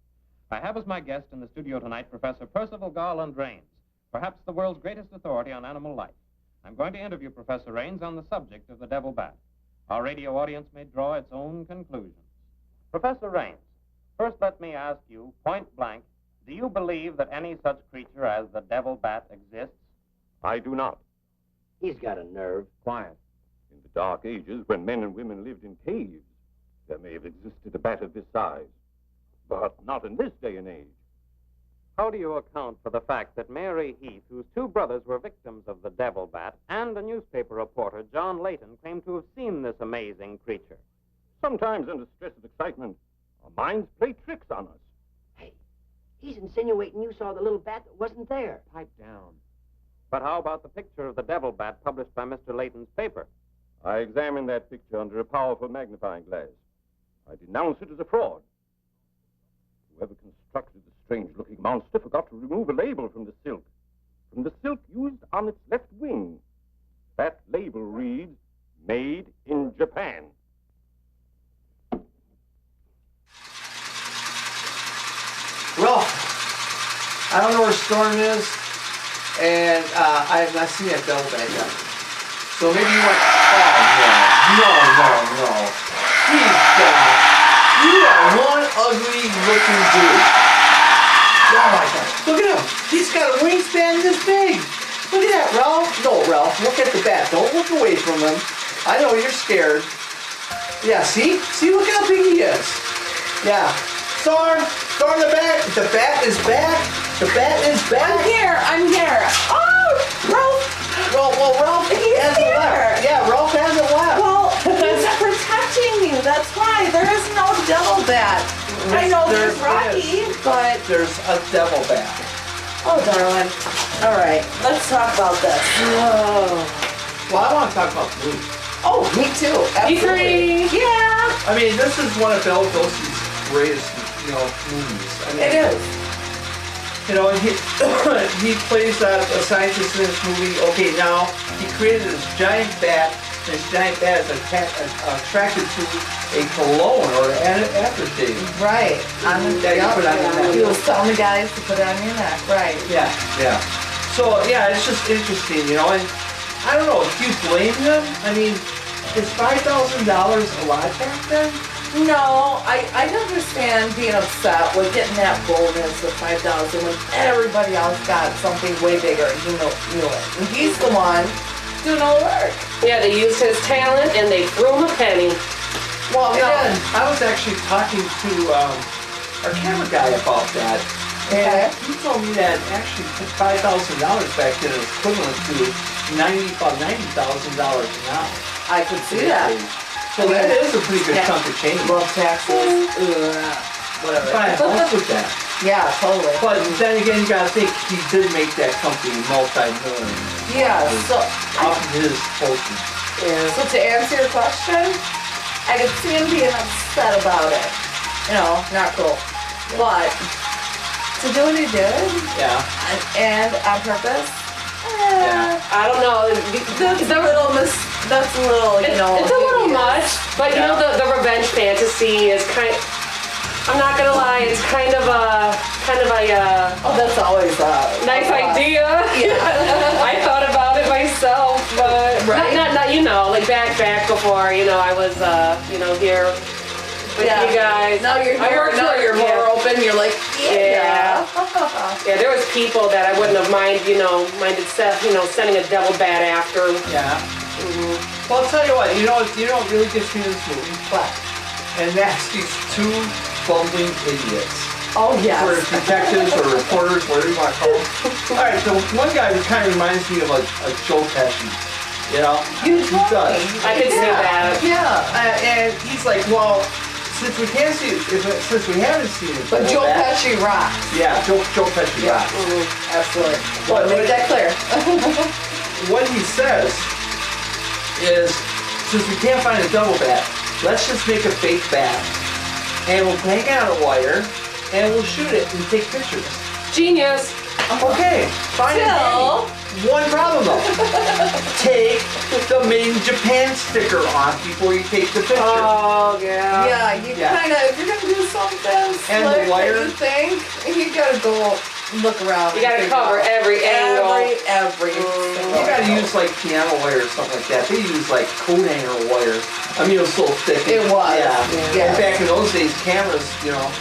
I have as my guest in the studio tonight Professor Percival Garland Rains, perhaps the world's greatest authority on animal life. I'm going to interview Professor Rains on the subject of the devil bat. Our radio audience may draw its own conclusions. Professor Rains, first let me ask you, point blank, do you believe that any such creature as the devil bat exists? I do not. He's got a nerve. Quiet. In the Dark Ages, when men and women lived in caves, there may have existed a bat of this size. But not in this day and age. How do you account for the fact that Mary Heath, whose 2 brothers were victims of the devil bat, and a newspaper reporter, John Layton, claim to have seen this amazing creature? Sometimes under stress of excitement, our minds play tricks on us. Hey, he's insinuating you saw the little bat that wasn't there. Pipe down. But how about the picture of the devil bat published by Mr. Layton's paper? I examined that picture under a powerful magnifying glass. I denounce it as a fraud. Whoever constructed the strange-looking monster forgot to remove a label from the silk. From the silk used on its left wing. That label reads, "Made in Japan." Ralph, I don't know where Storm is, and I have not seen that devil bat yet. So maybe you want... Oh, no. You are one ugly looking dude. Oh my God, look at him. He's got a wingspan this big. Look at that, Ralph. No, Ralph, look at the bat. Don't look away from him. I know you're scared. Yeah, see? See, look how big he is. Yeah. Storm the bat. The bat is back. The bat is back. I'm here. Oh, Ralph. Well, Ralph hasn't left. Yeah, Ralph hasn't left. Well, he's protecting you. That's why. There is no devil bat. I know there's Rocky, but... There's a devil bat. Oh, darling. All right, let's talk about this. Oh. Well, I want to talk about Blue. Oh, me too. Absolutely. Yeah. I mean, this is one of Bela Lugosi's greatest, movies. I mean, it is. And he plays a scientist in this movie. Okay, now he created this giant bat. This giant bat is attracted to a cologne or an aftershave. Right. He was telling the guys to put it on your neck. Right. Yeah. So yeah, it's just interesting, and I don't know. Do you blame him? I mean, is $5,000 a lot back then? No, I understand being upset with getting that bonus of $5,000 when everybody else got something way bigger. You knew it. And he's the one doing all the work. Yeah, they used his talent and they threw him a penny. Well, I was actually talking to our camera guy about that. And he told me that actually $5,000 back then is equivalent to about $90,000 now. I could see that. So that is a pretty good chunk of change. Well, taxes. Whatever. Buy a house with that. Yeah, totally. But then again, you gotta think he did make that company multi-million. Yeah, so off of his fortune. Yeah. So to answer your question, I could see him being upset about it. Not cool. But to do what he did, and on purpose, I don't know. That's a little, It's a little much, but the revenge fantasy is kind of... I'm not gonna lie, it's kind of a oh, that's always a nice idea. Yeah. I thought about it myself, but not you know, like back before, you know, I was you know, here with you guys. Now you're here, now you're more open, you're like, yeah. Yeah, there was people that I wouldn't have minded sending a devil bat after. Yeah. Well, I'll tell you what, you know what really gets me in this movie? What? And that's these two bumbling idiots. Oh, yes. Or detectives or reporters, whatever you want to call them. All right, so one guy kind of reminds me of a Joe Pesci. You know? He does. I can see that. Yeah. And he's like, well, since we haven't seen it. But Joe Pesci rocks. Yeah, Joe Pesci rocks. Absolutely. Well, make that clear. What he says is, since we can't find a double bat, let's just make a fake bat, and we'll hang out a wire, and we'll shoot it and take pictures. Genius. Okay, fine and dandy. One problem though. Take the Made in Japan sticker off before you take the picture. Oh, yeah. Yeah, you kind of, if you're going to do something And the slick wire. that you think, you got to go look around. You got to cover every angle. Every You gotta use like piano wire or something like that. They use like coat hanger wire. I mean, it was so thick. It was. Yeah. And back in those days, cameras, you know,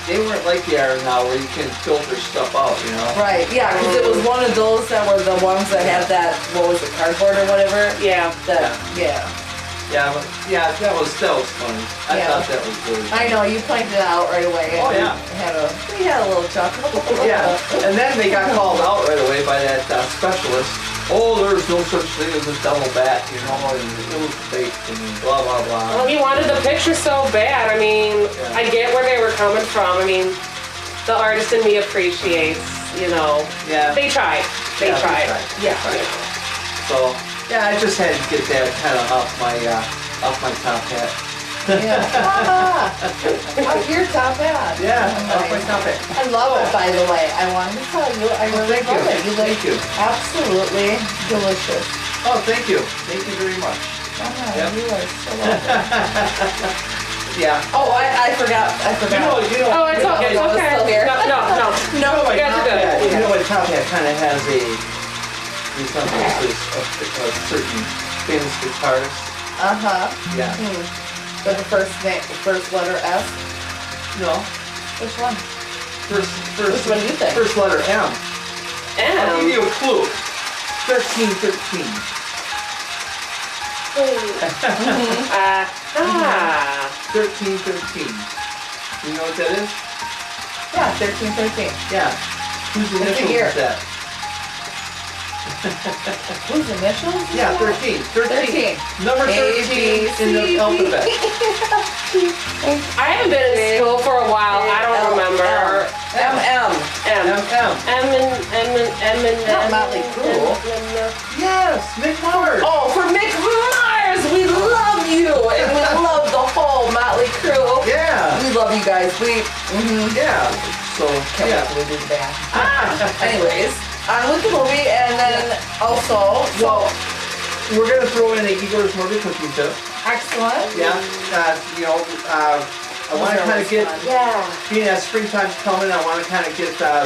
they weren't like they are now where you can filter stuff out, you know? Right, yeah, because it was one of those that were the ones that had that, what was it, cardboard or whatever? Yeah. Yeah, but that was funny. I thought that was good. I know, you pointed it out right away. Oh, yeah. We had a little chuckle. Yeah, and then they got called out right away by that specialist. Oh, there's no such thing as a double bat, you know, and it was fake and blah, blah, blah. Well, he wanted the picture so bad. I mean, I get where they were coming from. I mean, the artist in me appreciates, you know. Yeah. They tried. They tried. Yeah. So, yeah, I just had to get that kind of off my top hat. Yeah. Off your top hat. Yeah, off my top hat. I love it, by the way. I wanted to tell you, I really love it. You look absolutely delicious. Oh, thank you. Thank you very much. You are so welcome. Yeah. Oh, I forgot. You know. Oh, it's okay. It's okay. Still here. No, you guys are good. You know, my top hat kind of has a resemblance of a certain famous guitarist. Yeah. But the first letter S? No. Which one? Which one do you think? First letter M. I'll give you a clue. 1313. 1313. You know what that is? Yeah, 1313. Yeah. Whose initials is that? Whose initials? Yeah, 13. 13. Number 13 in the alphabet. I haven't been in school for a while. I don't remember. M. Not Motley Crue. Yes, Mick Mars. Oh, for Mick Mars, we love you, and we love the whole Motley Crue. Yeah. We love you guys. Yeah. So, can't wait till we do the band. Anyways, with the movie, and then also, we're gonna throw in a Igor's Murder cookie tip. Excellent. Yeah. I want to kind of get, being that springtime's coming, I want to kind of get, I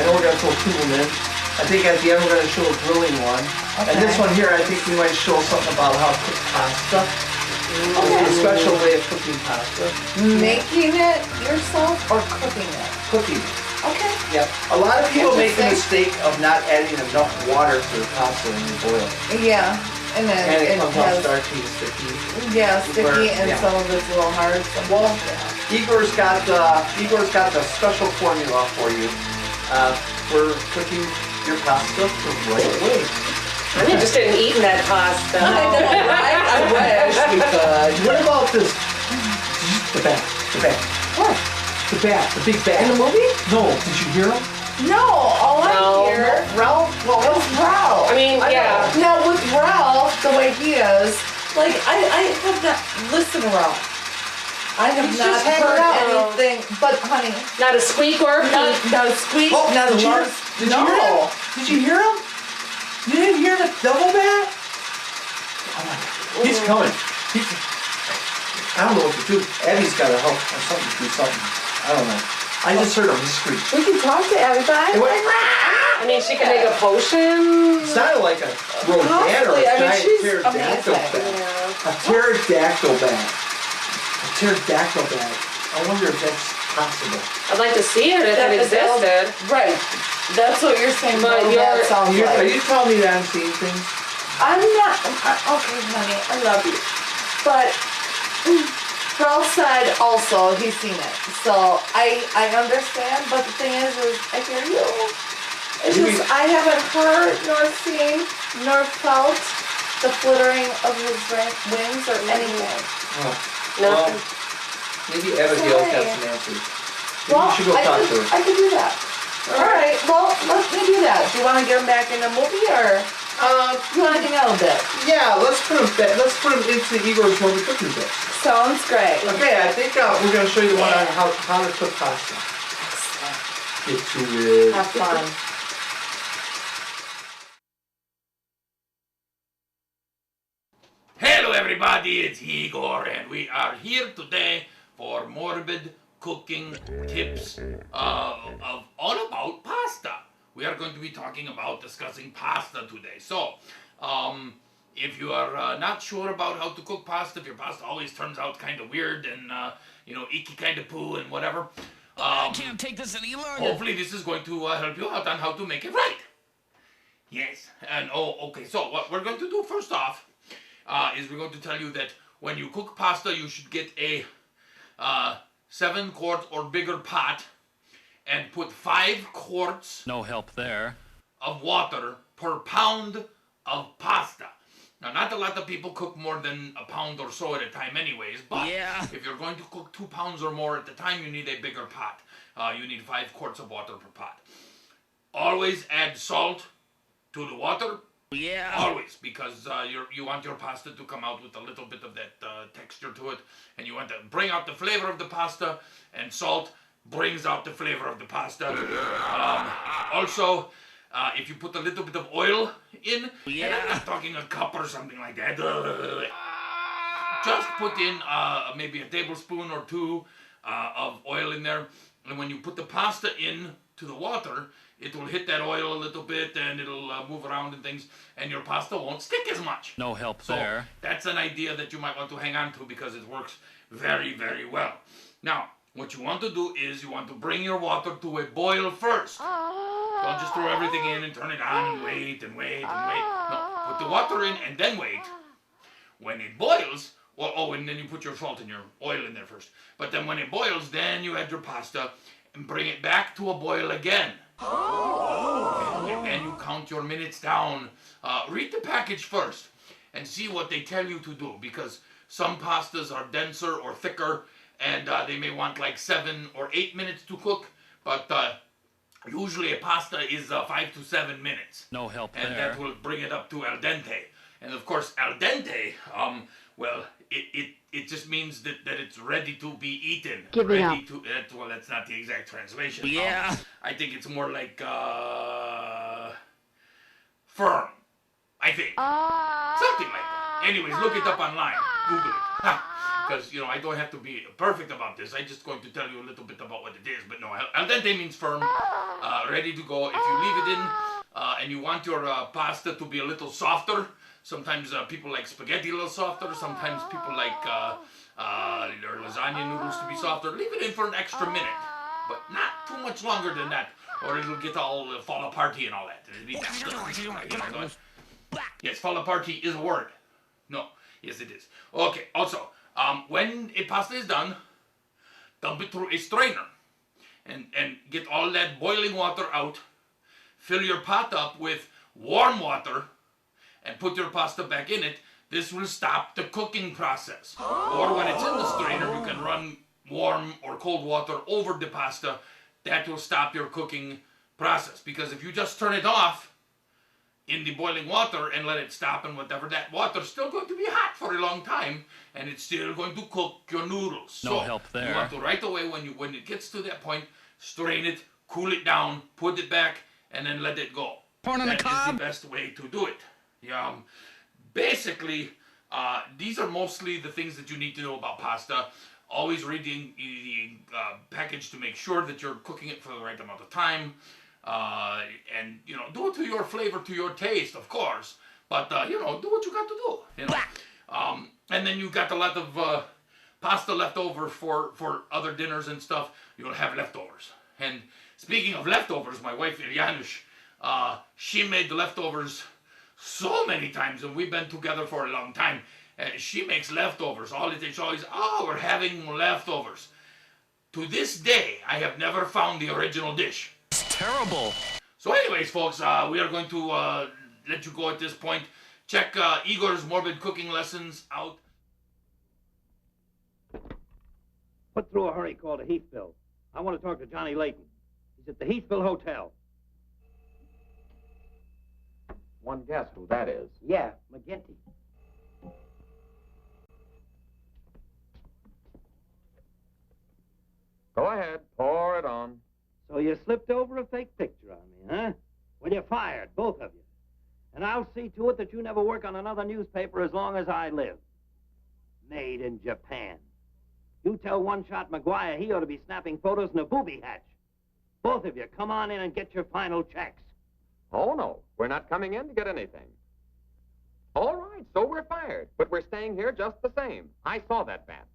know we're going to throw two of them in. I think at the end we're going to show a grilling one. And this one here, I think we might show something about how to cook pasta. A special way of cooking pasta. Making it yourself or cooking it? Cooking. Okay. Yeah. A lot of people make the mistake of not adding enough water to the pasta when you boil it. Yeah. And then it comes out starchy and sticky. Yeah, sticky, and some of it's a little hard. Well, Igor's got the special formula for you for cooking your pasta the right way. I'm interested in eating that pasta. I know, right? I wish we could. What about this? The bat. What? The bat. The big bat. In the movie? No. Did you hear him? No, all I hear. Ralph? Well, it was Ralph. I mean, yeah. Now with Ralph, the way he is, like I have not listened to Ralph. I have He's not just hanging heard out. anything. But honey, not a squeak or a peep. Not a squeak. Oh, not a did you lark. hear him? Did you hear him? You didn't hear the double bat? Oh my God. He's coming. I don't know what to do. Abby's got to help or something to do something. I don't know. I just heard him screech. We can talk to Abby, but I mean, she can make a potion. It sounded like a rodent or a giant pterodactyl bat. Yeah. A pterodactyl bat. A pterodactyl bat. I wonder if that's possible. I'd like to see it if it existed. Right. That's what you're saying. But that sounds like. Are you telling me that I'm seeing things? I'm not. Okay, honey, I love you. But Ralph said also he's seen it. So I understand, but the thing is I hear you. It's just I haven't heard nor seen nor felt the fluttering of his wings or anything. Well, maybe Abigail's got some answers. Maybe you should go talk to her. I could do that. All right. Well, let me do that. Do you want to get him back in the movie or you want to hang out a bit? Yeah, let's put him back. Let's put him into Igor's home cooking bit. Sounds great. Okay, I think we're going to show you the one on how to cook pasta. Get to it. Have fun. Hello everybody, it's Igor and we are here today for morbid cooking tips all about pasta. We are going to be discussing pasta today. So, if you are not sure about how to cook pasta, if your pasta always turns out kind of weird and, icky kind of poo and whatever, I can't take this any longer. hopefully this is going to help you out on how to make it right. Yes, and okay, so what we're going to do first off is we're going to tell you that when you cook pasta, you should get a 7-quart or bigger pot and put 5 quarts No help there. of water per pound of pasta. Now, not a lot of people cook more than a pound or so at a time anyways, but if you're going to cook 2 pounds or more at a time, you need a bigger pot. You need 5 quarts of water per pot. Always add salt to the water. Yeah. Always, because you want your pasta to come out with a little bit of that texture to it, and you want to bring out the flavor of the pasta, and salt brings out the flavor of the pasta. Also, if you put a little bit of oil in, and I'm not talking a cup or something like that, just put in maybe a tablespoon or 2 of oil in there, and when you put the pasta in to the water, it will hit that oil a little bit and it'll move around and things, and your pasta won't stick as much. No help So there. that's an idea that you might want to hang on to because it works very, very well. Now, what you want to do is you want to bring your water to a boil first. Don't just throw everything in and turn it on and wait and wait and wait. No, put the water in and then wait. When it boils, and then you put your salt and your oil in there first. But then when it boils, then you add your pasta and bring it back to a boil again. And you count your minutes down. Read the package first and see what they tell you to do, because some pastas are denser or thicker and they may want like 7 or 8 minutes to cook, but usually a pasta is 5 to 7 minutes. No help and there. that will bring it up to al dente. And of course, al dente, well, it just means that it's ready to be eaten. Give it ready up. to well, that's not the exact translation. Yeah. I think it's more like firm. I think something like that. Anyways, look it up online. Google it. Because I don't have to be perfect about this. I'm just going to tell you a little bit about what it is. But no, al dente means firm, ready to go. If you leave it in and you want your pasta to be a little softer. Sometimes people like spaghetti a little softer. Sometimes people like their lasagna noodles to be softer. Leave it in for an extra minute, but not too much longer than that, or it'll get all fall aparty and all that. It'll be yes, fall aparty is a word. No, yes it is. Okay. Also, when a pasta is done, dump it through a strainer, and get all that boiling water out. Fill your pot up with warm water. And put your pasta back in it. This will stop the cooking process. Or when it's in the strainer, you can run warm or cold water over the pasta. That will stop your cooking process. Because if you just turn it off in the boiling water and let it stop and whatever, that water's still going to be hot for a long time, and it's still going to cook your noodles. No help there. You want to right away, when it gets to that point, strain it, cool it down, put it back, and then let it go. Corn on the That cob. is the best way to do it. Yeah, basically, These are mostly the things that you need to know about pasta. Always read the package to make sure that you're cooking it for the right amount of time. And, you know, do it to your flavor, to your taste, of course. But, you know, do what you got to do, you know. And then you got a lot of pasta left over for other dinners and stuff. You'll have leftovers. And speaking of leftovers, my wife, Ilyanush, she made the leftovers so many times, and we've been together for a long time. She makes leftovers. It's always, oh, we're having leftovers. To this day, I have never found the original dish. It's terrible. So anyways, folks, we are going to let you go at this point. Check Igor's Morbid Cooking Lessons out. Put through a hurry call to Heathville. I want to talk to Johnny Layton. He's at the Heathville Hotel. One guess who that is. Yeah, McGinty. Go ahead, pour it on. So you slipped over a fake picture on me, huh? Well, you're fired, both of you. And I'll see to it that you never work on another newspaper as long as I live. Made in Japan. You tell One-Shot McGuire he ought to be snapping photos in a booby hatch. Both of you, come on in and get your final checks. Oh, no. We're not coming in to get anything. All right, so we're fired. But we're staying here just the same. I saw that bat.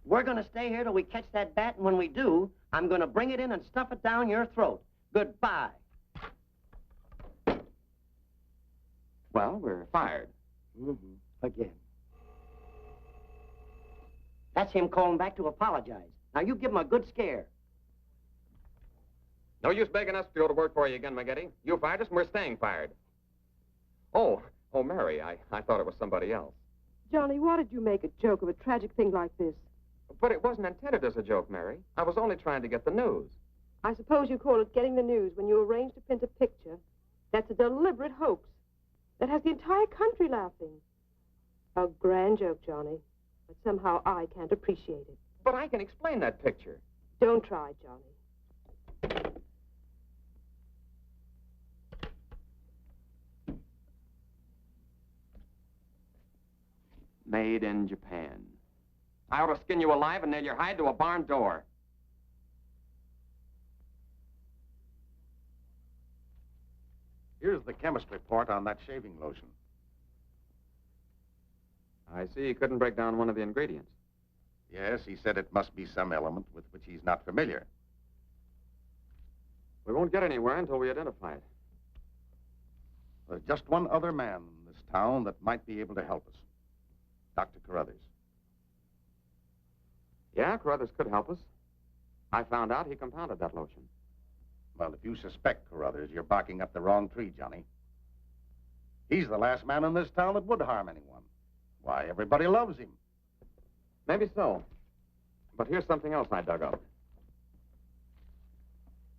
We're going to stay here till we catch that bat, and when we do, I'm going to bring it in and stuff it down your throat. Goodbye. Well, we're fired. Again. That's him calling back to apologize. Now, you give him a good scare. No use begging us to go to work for you again, McGinty. You fired us, and we're staying fired. Oh, Mary, I thought it was somebody else. Johnny, why did you make a joke of a tragic thing like this? But it wasn't intended as a joke, Mary. I was only trying to get the news. I suppose you call it getting the news when you arrange to print a picture. That's a deliberate hoax that has the entire country laughing. A grand joke, Johnny, but somehow I can't appreciate it. But I can explain that picture. Don't try, Johnny. Made in Japan. I ought to skin you alive and nail your hide to a barn door. Here's the chemist report on that shaving lotion. I see he couldn't break down one of the ingredients. Yes, he said it must be some element with which he's not familiar. We won't get anywhere until we identify it. There's just one other man in this town that might be able to help us. Dr. Carruthers. Yeah, Carruthers could help us. I found out he compounded that lotion. Well, if you suspect Carruthers, you're barking up the wrong tree, Johnny. He's the last man in this town that would harm anyone. Why, everybody loves him. Maybe so. But here's something else I dug up.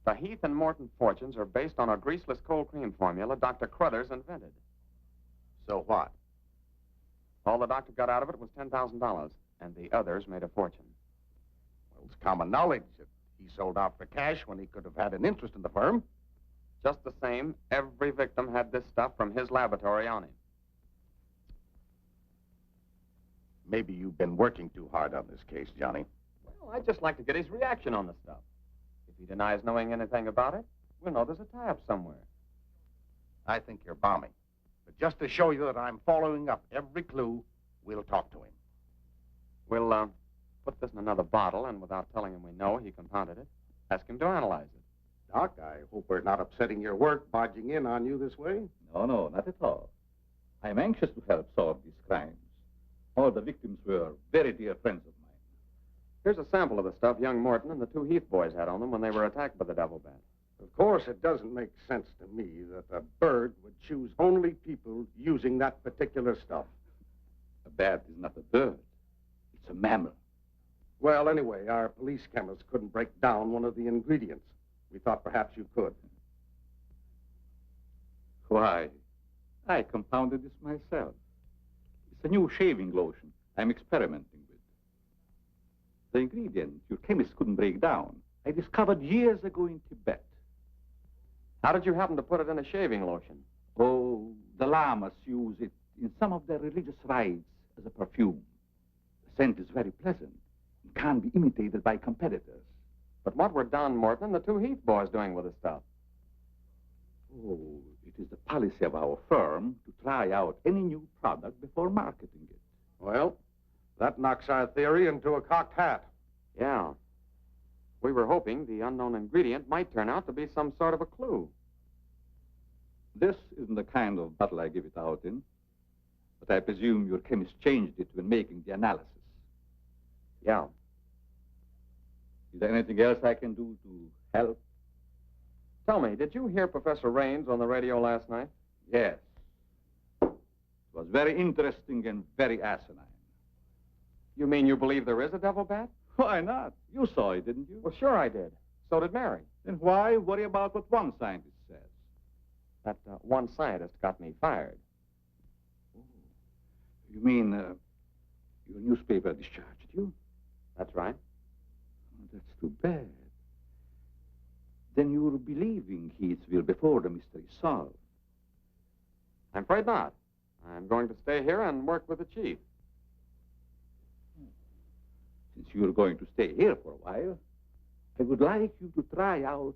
The Heath and Morton fortunes are based on a greaseless cold cream formula Dr. Carruthers invented. So what? All the doctor got out of it was $10,000, and the others made a fortune. Well, it's common knowledge that he sold out for cash when he could have had an interest in the firm. Just the same, every victim had this stuff from his laboratory on him. Maybe you've been working too hard on this case, Johnny. Well, I'd just like to get his reaction on the stuff. If he denies knowing anything about it, we'll know there's a tie-up somewhere. I think you're bombing. But just to show you that I'm following up every clue, we'll talk to him. We'll, put this in another bottle, and without telling him we know he compounded it, ask him to analyze it. Doc, I hope we're not upsetting your work barging in on you this way. No, not at all. I am anxious to help solve these crimes. All the victims were very dear friends of mine. Here's a sample of the stuff young Morton and the two Heath boys had on them when they were attacked by the devil bat. Of course, it doesn't make sense to me that a bird would choose only people using that particular stuff. A bat is not a bird. It's a mammal. Well, anyway, our police chemist couldn't break down one of the ingredients. We thought perhaps you could. Why, I compounded this myself. It's a new shaving lotion I'm experimenting with. The ingredient your chemist couldn't break down, I discovered years ago in Tibet. How did you happen to put it in a shaving lotion? Oh, the lamas use it in some of their religious rites as a perfume. The scent is very pleasant and can be imitated by competitors. But what were Don Morton and the two Heath boys doing with the stuff? Oh, it is the policy of our firm to try out any new product before marketing it. Well, that knocks our theory into a cocked hat. Yeah. We were hoping the unknown ingredient might turn out to be some sort of a clue. This isn't the kind of bottle I give it out in, but I presume your chemist changed it when making the analysis. Yeah. Is there anything else I can do to help? Tell me, did you hear Professor Raines on the radio last night? Yes. It was very interesting and very asinine. You mean you believe there is a devil bat? Why not? You saw it, didn't you? Well, sure I did. So did Mary. Then why worry about what one scientist says? That one scientist got me fired. You mean your newspaper discharged you? That's right. Oh, that's too bad. Then you're believing Heathville before the mystery is solved. I'm afraid not. I'm going to stay here and work with the chief. Since you're going to stay here for a while, I would like you to try out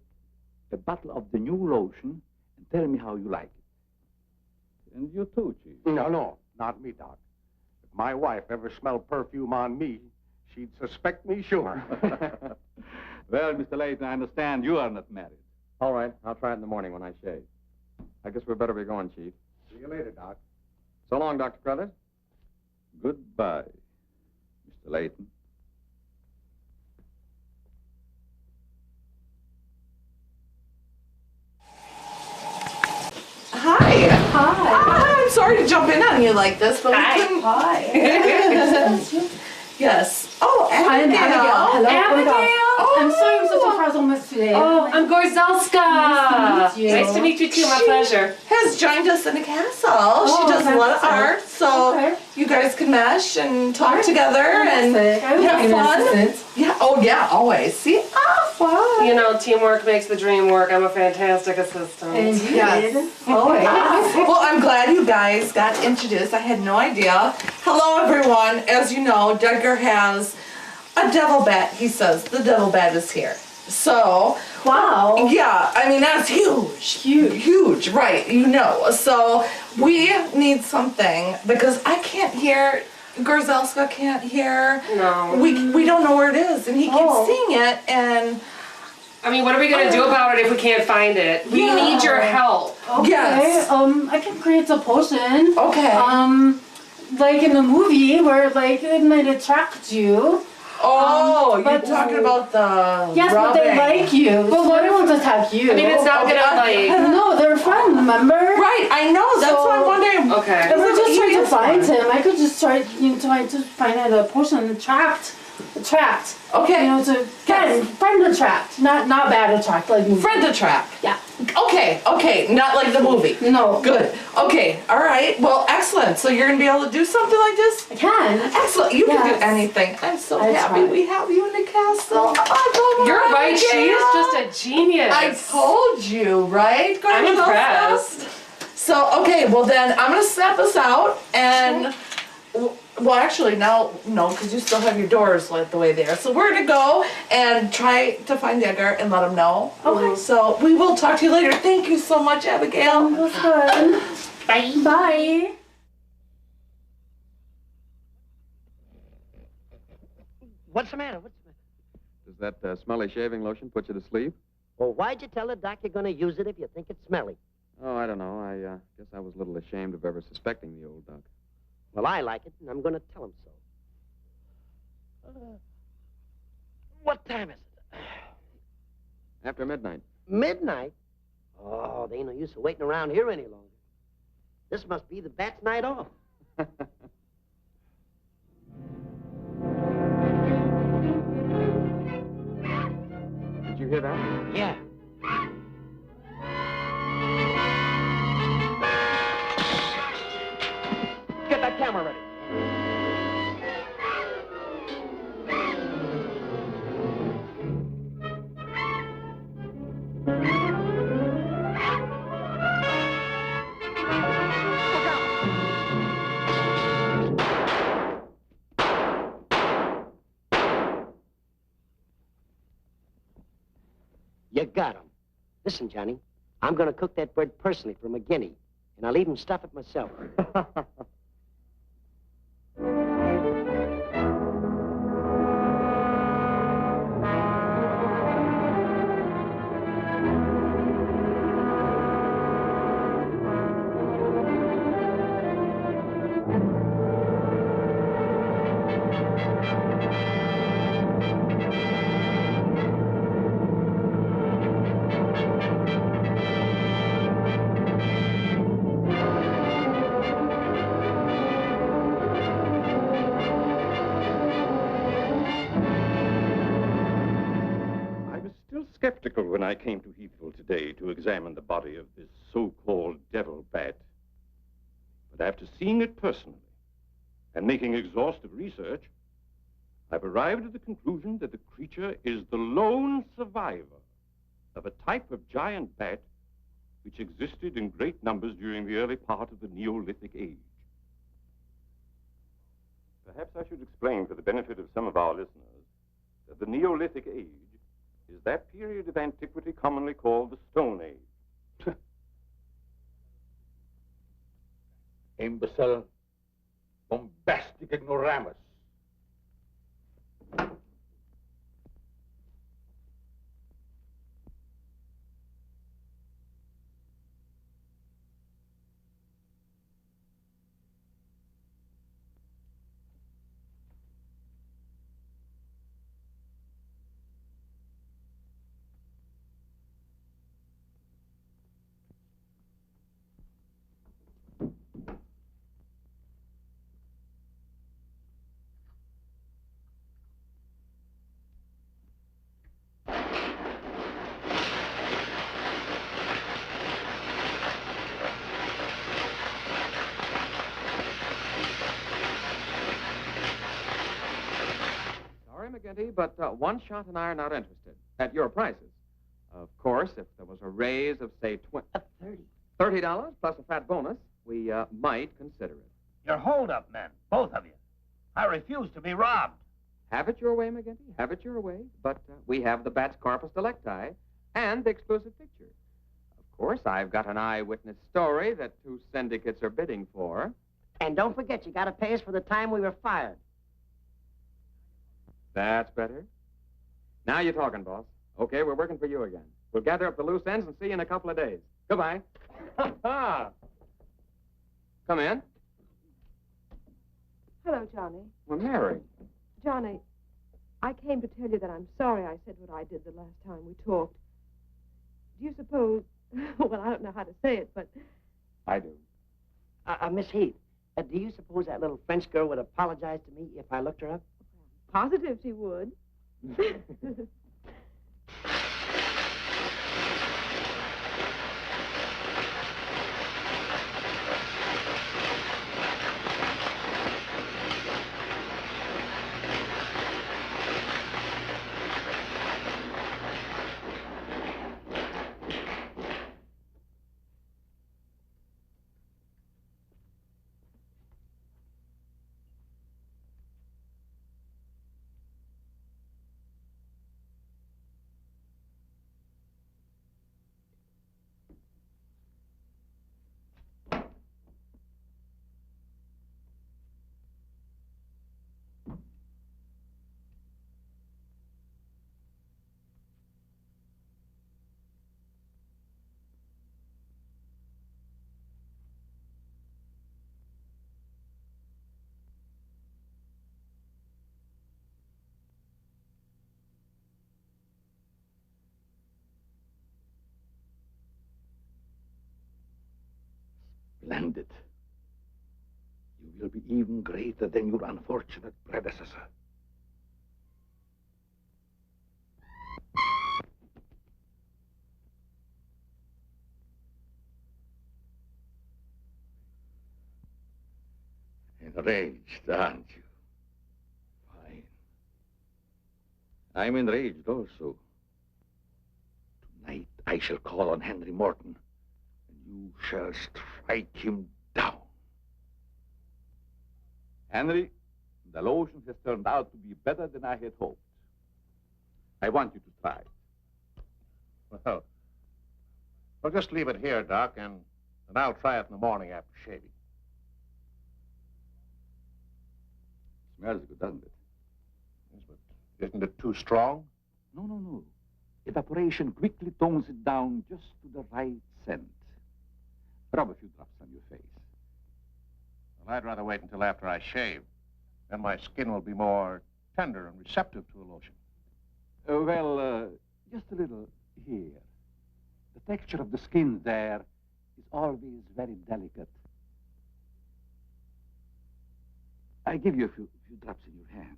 a bottle of the new lotion and tell me how you like it. And you too, Chief. No, not me, Doc. If my wife ever smelled perfume on me, she'd suspect me sure. Well, Mr. Layton, I understand you are not married. All right, I'll try it in the morning when I shave. I guess we better be going, Chief. See you later, Doc. So long, Dr. Crothers. Goodbye, Mr. Layton. Hi. Hi. I'm sorry to jump in on you like this, but we couldn't. Hi. Yes. Oh, I'm Abigail. Abigail. Hello. Abigail. I'm sorry I'm such a frazzle miss today. Oh, I'm Gorzelska. Nice to meet you. Nice to meet you too. My pleasure. Has joined us in the castle. She does a lot of art, so you guys can mesh and talk together and have fun. Yeah. Oh, yeah. Always. See? Fun. You know, teamwork makes the dream work. I'm a fantastic assistant. Yes. Always. Well, I'm glad you guys got introduced. I had no idea. Hello, everyone. As you know, Deadgar has a devil bat. He says the devil bat is here. So, wow. Yeah, I mean, that's huge. Huge, right, you know. So, we need something because I can't hear, Gorzelska can't hear. No. We don't know where it is, and he keeps seeing it, and... I mean, what are we going to do about it if we can't find it? We need your help. Okay. Yes. I can create a potion. Okay. Like in the movie where like it might attract you. Oh, you're talking about the yes, but they like you. But why won't attack you? I mean, it's not gonna like. No, they're friends. Remember? Right, I know. That's what I'm wondering. Okay. If we're just trying to find him, I could just try to find out a potion attract. Okay. You know, to friend attract, not bad attract, like movie. Friend attract. Yeah. Okay, not like the movie. No. Good. Okay, all right. Well, excellent. So you're gonna be able to do something like this? I can. Excellent. You can do anything. I'm so happy we have you in the castle. You're right. She is just a genius. I told you, right? I'm impressed. So okay, well then I'm gonna snap us out and. Well, actually, now, no, because you still have your doors lit the way they are. So we're going to go and try to find Deadgar and let him know. Okay. So we will talk to you later. Thank you so much, Abigail. That's good. Bye. Bye. What's the matter? Does that smelly shaving lotion put you to sleep? Well, why'd you tell the doc you're going to use it if you think it's smelly? Oh, I don't know. I guess I was a little ashamed of ever suspecting the old doc. Well, I like it, and I'm going to tell him so. What time is it? After midnight. Midnight? Oh, there ain't no use of waiting around here any longer. This must be the bat's night off. Did you hear that? Yeah. Get that camera ready. You got him. Listen, Johnny, I'm going to cook that bird personally for McGinney, and I'll even stuff it myself. Skeptical when I came to Heathville today to examine the body of this so-called devil bat. But after seeing it personally and making exhaustive research, I've arrived at the conclusion that the creature is the lone survivor of a type of giant bat which existed in great numbers during the early part of the Neolithic age. Perhaps I should explain for the benefit of some of our listeners that the Neolithic age is that period of antiquity commonly called the Stone Age. Imbecile, bombastic ignoramus. McGinty, but One Shot and I are not interested. At your prices. Of course, if there was a raise of, say, $30 plus a fat bonus, we might consider it. You're hold-up men, both of you. I refuse to be robbed. Have it your way, McGinty. Have it your way. But we have the bat's corpus delicti and the exclusive picture. Of course, I've got an eyewitness story that 2 syndicates are bidding for. And don't forget, you got to pay us for the time we were fired. That's better. Now you're talking, boss. Okay, we're working for you again. We'll gather up the loose ends and see you in a couple of days. Goodbye. Come in. Hello, Johnny. Well, Mary. Johnny, I came to tell you that I'm sorry I said what I did the last time we talked. Do you suppose... well, I don't know how to say it, but... I do. Miss Heath, do you suppose that little French girl would apologize to me if I looked her up? Positive she would. Splendid. You will be even greater than your unfortunate predecessor. Enraged, aren't you? Fine. I'm enraged also. Tonight I shall call on Henry Morton, and you shall strike him down. Henry, the lotion has turned out to be better than I had hoped. I want you to try it. Well, just leave it here, Doc, and I'll try it in the morning after shaving. Smells good, doesn't it? Yes, but isn't it too strong? No, no, no. Evaporation quickly tones it down just to the right scent. Rub a few drops on your face. Well, I'd rather wait until after I shave. Then my skin will be more tender and receptive to a lotion. Just a little here. The texture of the skin there is always very delicate. I give you a few drops in your hand.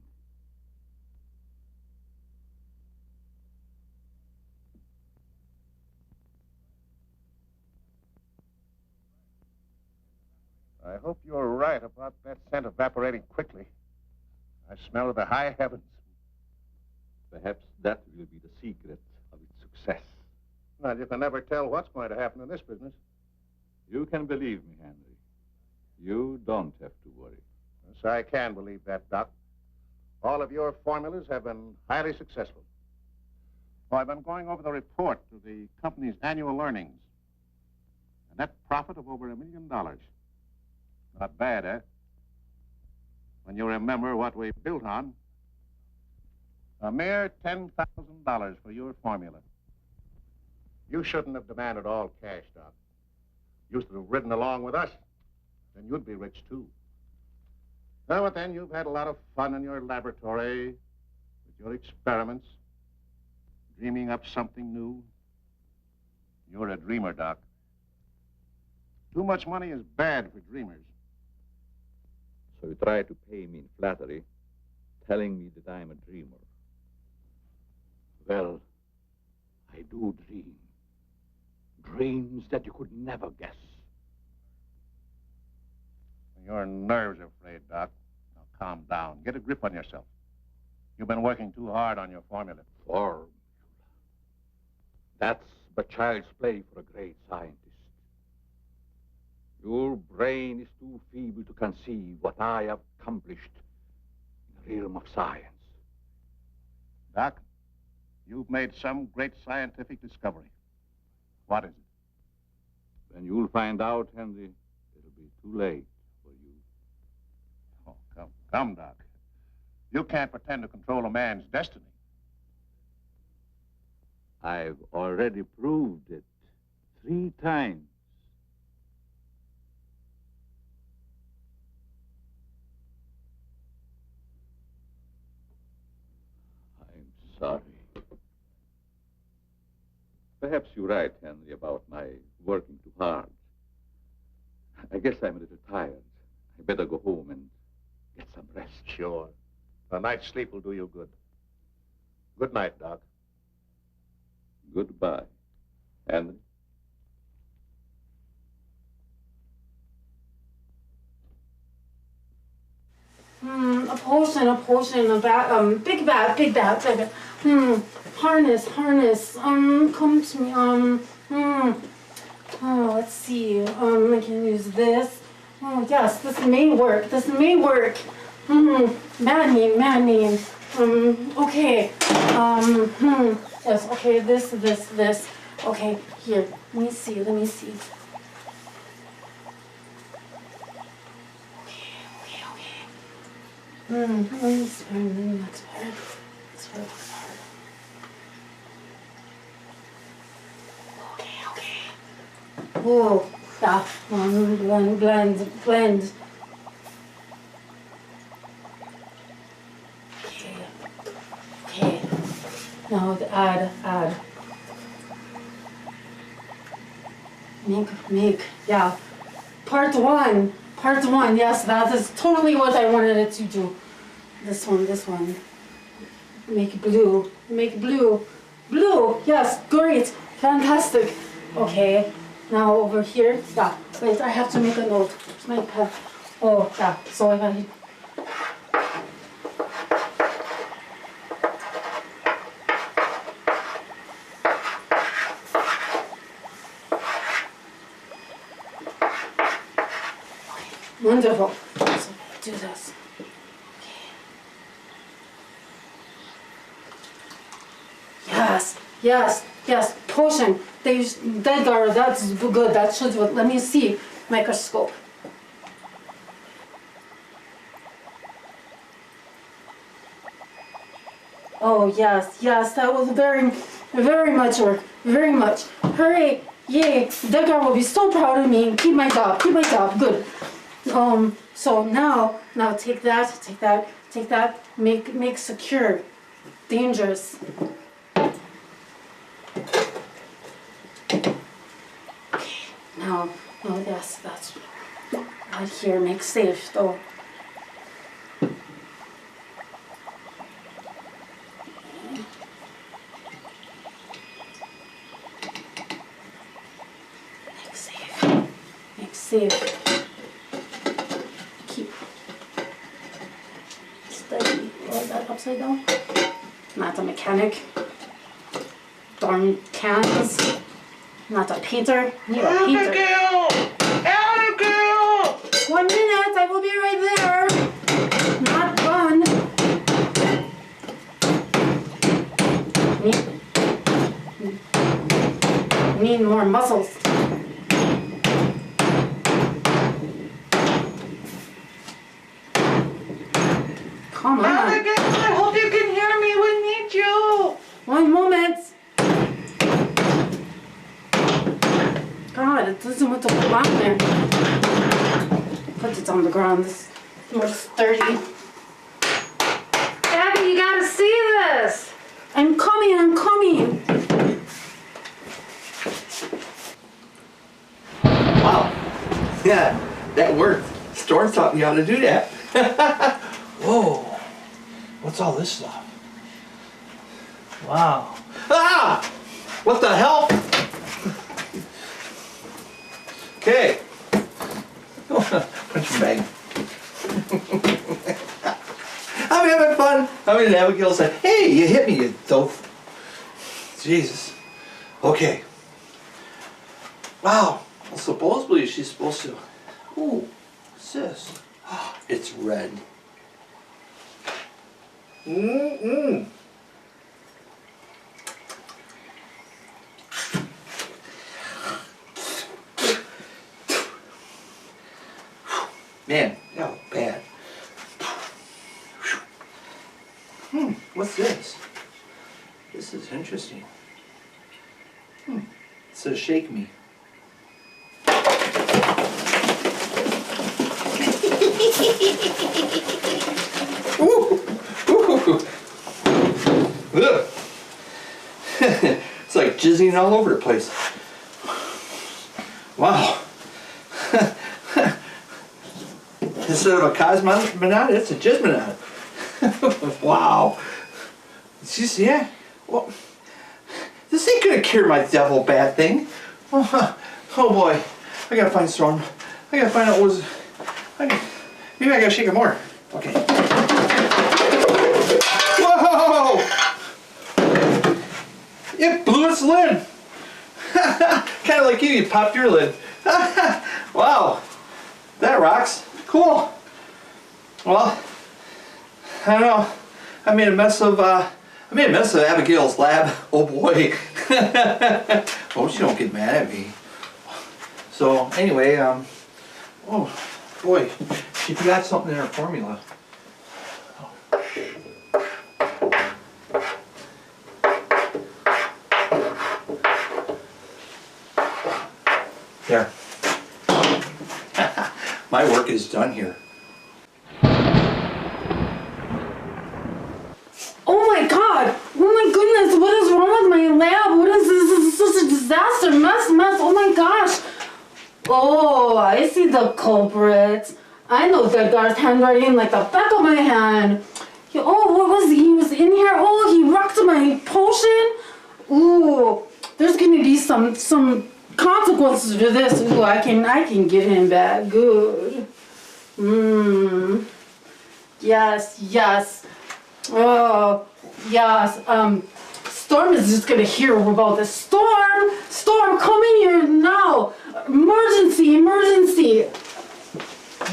I hope you're right about that scent evaporating quickly. I smell the high heavens. Perhaps that will be the secret of its success. Well, you can never tell what's going to happen in this business. You can believe me, Henry. You don't have to worry. Yes, I can believe that, Doc. All of your formulas have been highly successful. Well, I've been going over the report of the company's annual earnings. A net profit of over $1 million. Not bad, eh? When you remember what we built on. A mere $10,000 for your formula. You shouldn't have demanded all cash, Doc. You should have ridden along with us. Then you'd be rich, too. Well, but then you've had a lot of fun in your laboratory with your experiments, dreaming up something new. You're a dreamer, Doc. Too much money is bad for dreamers. So you try to pay me in flattery, telling me that I'm a dreamer. Well, I do dream. Dreams that you could never guess. Your nerves are frayed, Doc. Now calm down. Get a grip on yourself. You've been working too hard on your formula. Formula. That's but child's play for a great scientist. Your brain is too feeble to conceive what I have accomplished in the realm of science. Doc, you've made some great scientific discovery. What is it? When you'll find out, Henry, it'll be too late for you. Oh, come, Doc. You can't pretend to control a man's destiny. I've already proved it 3 times. I'm sorry. Perhaps you're right, Henry, about my working too hard. I guess I'm a little tired. I better go home and get some rest. Sure. A night's sleep will do you good. Good night, Doc. Goodbye, Henry. A potion, a bat, big bat. Harness, come to me, oh, let's see, I can use this. Oh, yes, this may work, Mad name, okay, yes, okay, this, okay, here, let me see. Okay. That's better. Okay. Oh, yeah. Blend. Okay. Now add. Make. Yeah. Part one. Yes, that is totally what I wanted it to do. This one. Make blue. Blue. Yes, great. Fantastic. Okay. Now over here. Yeah. Wait, I have to make a note. My pen. Oh, yeah. So I got it. Wonderful. So do this. Okay. Yes. Yes, yes, potion. They use Deadgar, that's good. That should what. Let me see. Microscope. Oh yes, yes, that was very much work. Very much. Hooray! Yay! Deadgar will be so proud of me. Keep my job. Keep my job. Good. So now take that. Make secure. Dangerous. Okay. Now that's right here. Make safe though. Make safe. Keep steady. Oh, is that upside down? Not a mechanic. Darn cans. Not a painter. Need a painter. Abigail! 1 minute. I will be right there. Not done. Need more muscles. Come on. Abigail, I hope you can hear me. We need you. 1 moment. God, it doesn't want to go on there. Put it on the ground. This is more sturdy. Abby, you gotta see this. I'm coming. Wow. Yeah, that worked. Storm taught me how to do that. Whoa. What's all this stuff? Wow. Ah! What the hell? Okay. Punch your bag. I'm having fun. I'm in Abigail said, hey, you hit me, you dope. Jesus. Okay. Wow. Well, supposedly she's supposed to. Ooh, what's this? Oh, it's red. Man, that was bad. What's this? This is interesting. It says shake me. Ooh. Ooh. Ugh. It's like jizzing all over the place. Wow. Instead of a cosmonaut, it's a jizmonaut. Wow. You see that? Well, this ain't gonna cure my devil bad thing. Oh boy. I gotta find Storm. I gotta find out what was. Maybe I gotta shake it more. Okay. Whoa! It blew its lid. Kind of like you popped your lid. Wow. That rocks. Cool. Well, I don't know. I made a mess of Abigail's lab. Oh boy. Hope she don't get mad at me. So anyway, oh boy, she forgot something in her formula. There. My work is done here. Oh my God! Oh my goodness! What is wrong with my lab? What is this? This is such a disaster! Mess! Oh my gosh! Oh, I see the culprit. I know Deadgar's handwriting like the back of my hand. What was he? He was in here. Oh, he rocked my potion. Ooh, there's gonna be some consequences for this. Ooh, I can get him back. Good. Yes. Oh, yes. Storm is just gonna hear about this. Storm, come in here now. Emergency.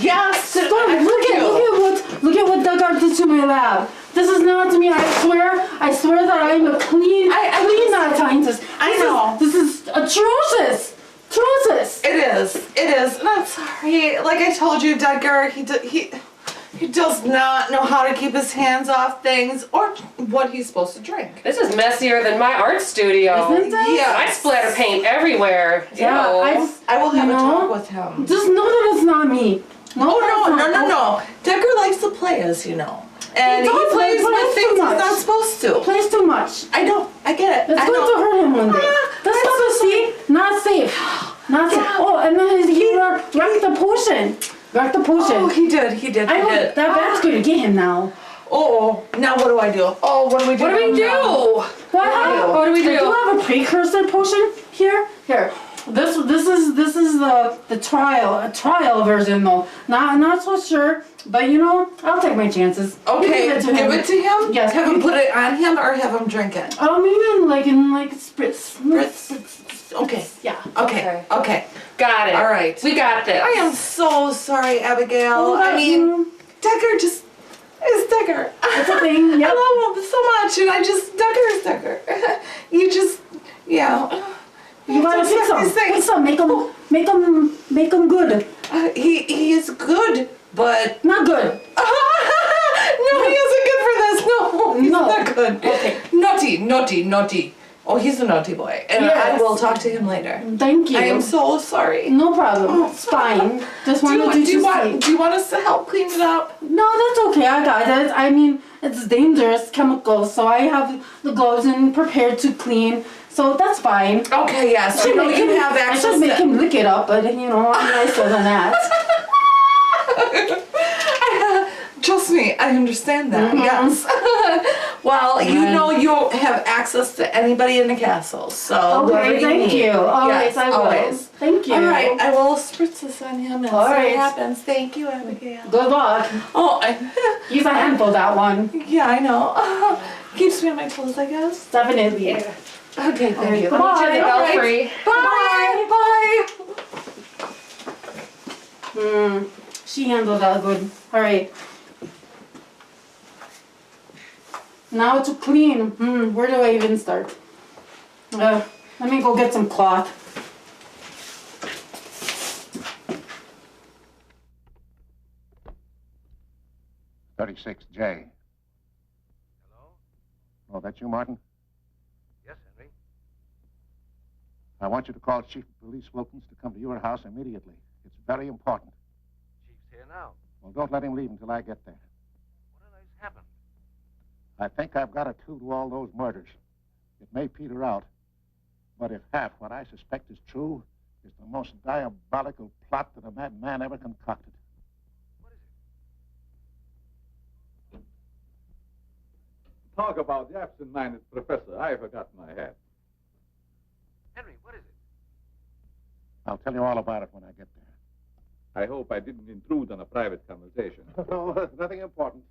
Yes. Storm, look at what Deadgar did to my lab. This is not to me. I I swear that I'm a clean mad scientist. I know. This is atrocious. Atrocious. It is. It is. And I'm sorry. Like I told you, Deadgar, he does not know how to keep his hands off things or what he's supposed to drink. This is messier than my art studio. Isn't it? Yeah. I splatter paint everywhere. Yeah, Ew. I will have a talk with him. Just know that it's not me. No. Deadgar likes to play, as you know. And he plays with things he's not supposed to. Plays too much. I know. I get it. It's going to hurt him one day. That's not a see. Not safe. Not safe. Oh, and then he wrecked the potion. Wrecked the potion. Oh, he did. I hope that bat's going to get him now. Oh, now what do I do? Oh, what do we do? What do we do? What do we do? I do have a precursor potion here. Here. This is the trial version though. Not so sure, but you know, I'll take my chances. Okay, give it to him. Yes. Have him put it on him or have him drink it. Oh, maybe in spritz. Spritz. Okay. Yeah. Okay. Got it. All right. We got this. I am so sorry, Abigail. Oh, I mean, Deadgar is Deadgar. It's a thing. Yep. I love him so much, and Deadgar is Deadgar. You just, yeah. You gotta fix him. Make him good. He is good, but not good. No, he isn't good for this. No, he's not good. Okay. Naughty. Oh, he's a naughty boy, and Yes. I will talk to him later. Thank you. I am so sorry. No problem. It's fine. Just wanted to do you want us to help clean it up? No, that's okay. I got it. I mean, it's dangerous chemicals, so I have the gloves and prepared to clean. So that's fine. Okay, yes. You know you have access. I should make him lick it up, but you know, I'm nicer than that. Trust me, I understand that. Yes. Well, you know you have access to anybody in the castle, so Okay, thank you. Always, I will. Always. Thank you. All right, I will spritz this on him and see what happens. Thank you, Abigail. Good luck. Oh, he's a handful, that one. Yeah, I know. Keeps me on my toes, I guess. Definitely. Yeah. Okay, thank you. Bye. Bye. Bye. She handled that good. All right. Now to clean. Where do I even start? Let me go get some cloth. $36J. Hello? Oh, that's you, Martin? Yes, Henry. I want you to call Chief of Police Wilkins to come to your house immediately. It's very important. Chief's here now. Well, don't let him leave until I get there. What on earth's happened? I think I've got a clue to all those murders. It may peter out, but if half what I suspect is true, it's the most diabolical plot that a madman ever concocted. Talk about the absent-minded professor. I forgot my hat. Henry, what is it? I'll tell you all about it when I get there. I hope I didn't intrude on a private conversation. No, nothing important.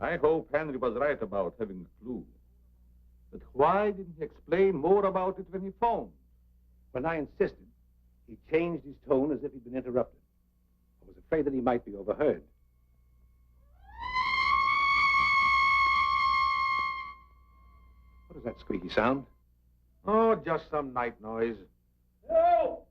I hope Henry was right about having a clue. But why didn't he explain more about it when he phoned? When I insisted, he changed his tone as if he'd been interrupted. I was afraid that he might be overheard. What is that squeaky sound? Oh, just some night noise. No!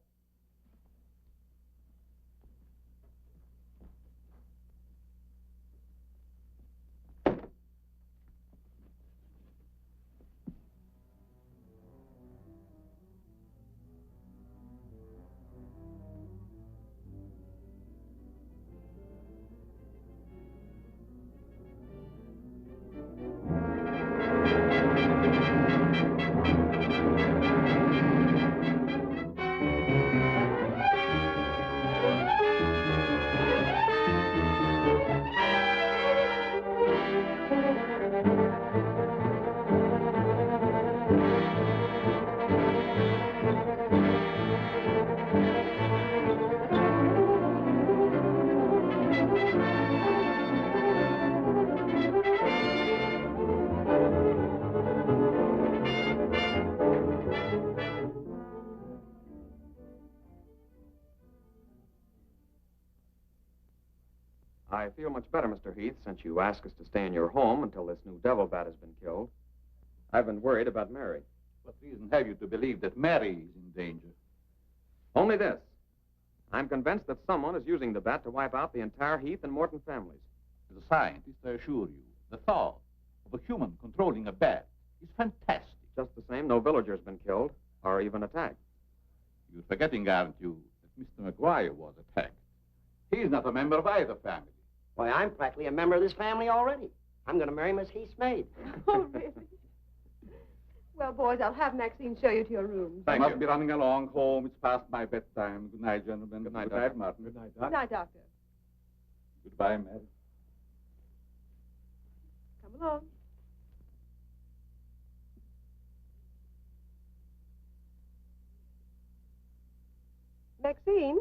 I feel much better, Mr. Heath, since you asked us to stay in your home until this new devil bat has been killed. I've been worried about Mary. What reason have you to believe that Mary is in danger? Only this. I'm convinced that someone is using the bat to wipe out the entire Heath and Morton families. As a scientist, I assure you, the thought of a human controlling a bat is fantastic. Just the same, no villager's been killed or even attacked. You're forgetting, aren't you, that Mr. McGuire was attacked. He's not a member of either family. Why, I'm practically a member of this family already. I'm going to marry Miss Heath's maid. Oh, really? Well, boys, I'll have Maxine show you to your room. I must be running along home. It's past my bedtime. Good night, gentlemen. Good night, Good Doctor. night, Martin. Good night, Good night, Doctor. Goodbye, Mary. Come along. Maxine?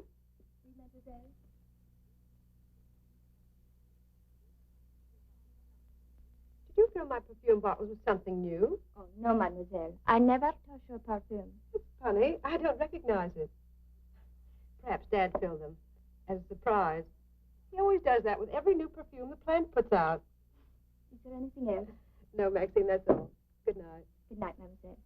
Did you fill my perfume bottles with something new? Oh, no, mademoiselle. I never touch your perfume. It's funny. I don't recognize it. Perhaps Dad filled them as a surprise. He always does that with every new perfume the plant puts out. Is there anything else? No, Maxine, that's all. Good night. Good night, mademoiselle.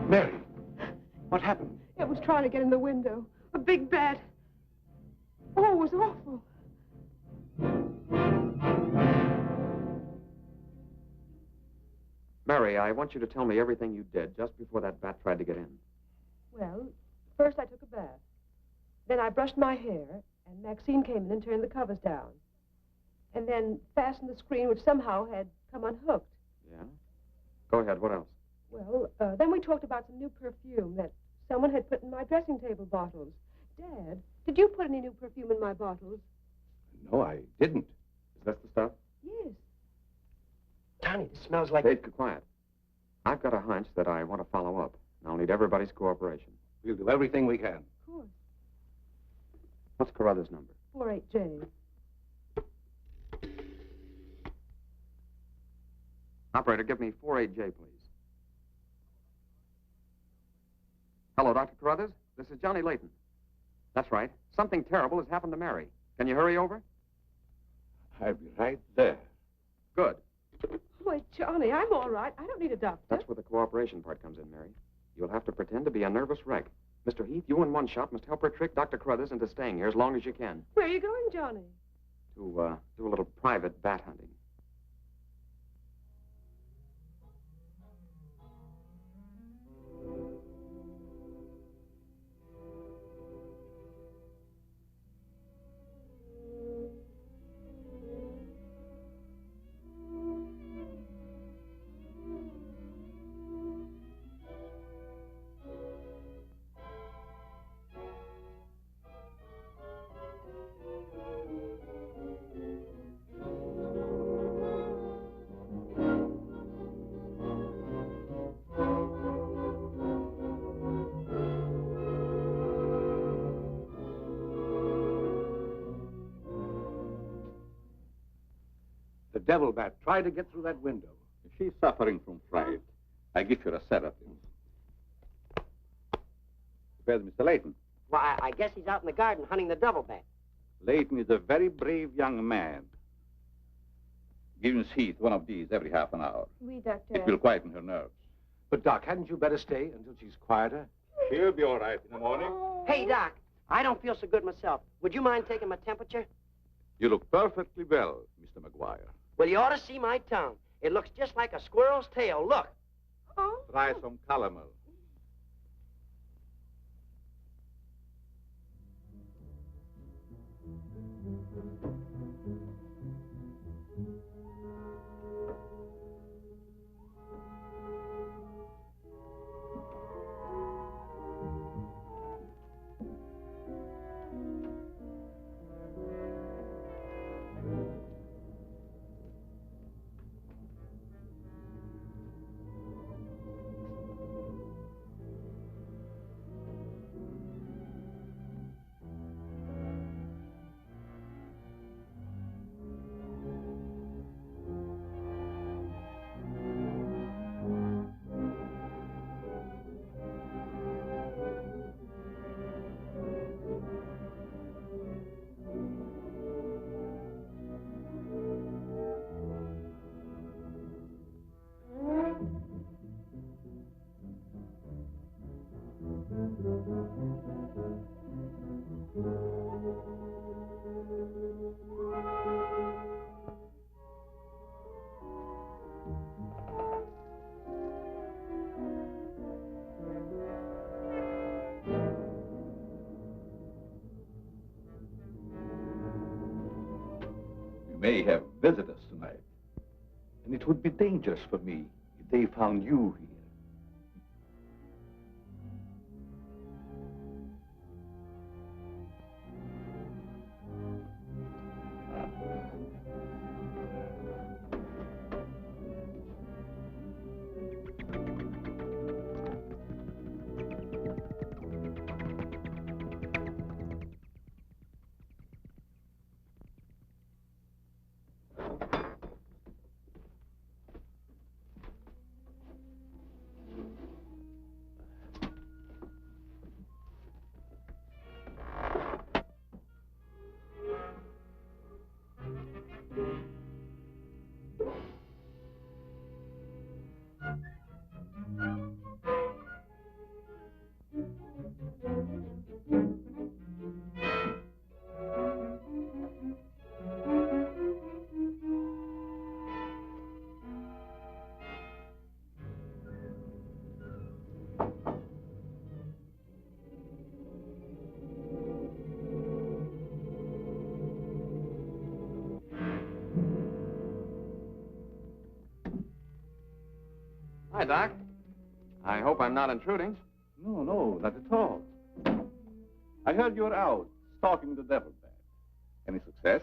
Mary, what happened? It was trying to get in the window. A big bat. Oh, it was awful. Mary, I want you to tell me everything you did just before that bat tried to get in. Well, first I took a bath. Then I brushed my hair, and Maxine came in and turned the covers down. And then fastened the screen, which somehow had come unhooked. Yeah? Go ahead. What else? Well, then we talked about some new perfume that someone had put in my dressing table bottles. Dad, did you put any new perfume in my bottles? No, I didn't. Is that the stuff? Yes. Tony, this smells like... Dave, keep quiet. I've got a hunch that I want to follow up, and I'll need everybody's cooperation. We'll do everything we can. Of course. What's Carruthers' number? 48J. Operator, give me 48J, please. Hello, Dr. Carruthers. This is Johnny Layton. That's right. Something terrible has happened to Mary. Can you hurry over? I'll be right there. Good. Boy, Johnny, I'm all right. I don't need a doctor. That's where the cooperation part comes in, Mary. You'll have to pretend to be a nervous wreck. Mr. Heath, you and one shot must help her trick Dr. Carruthers into staying here as long as you can. Where are you going, Johnny? to do a little private bat hunting. The devil bat tried to get through that window. If she's suffering from fright, I give her a sedative. Where's Mr. Layton? Why, I guess he's out in the garden hunting the devil bat. Layton is a very brave young man. Give Miss Heath one of these every half an hour. Oui, doctor. It will quieten her nerves. But, Doc, hadn't you better stay until she's quieter? She'll be all right in the morning. Hey, Doc, I don't feel so good myself. Would you mind taking my temperature? You look perfectly well, Mr. McGuire. Well, you ought to see my tongue. It looks just like a squirrel's tail. Look. Try some calomel. We may have visitors tonight, and it would be dangerous for me if they found you here. Hi, Doc. I hope I'm not intruding. No, not at all. I heard you were out stalking the devil bat. Any success?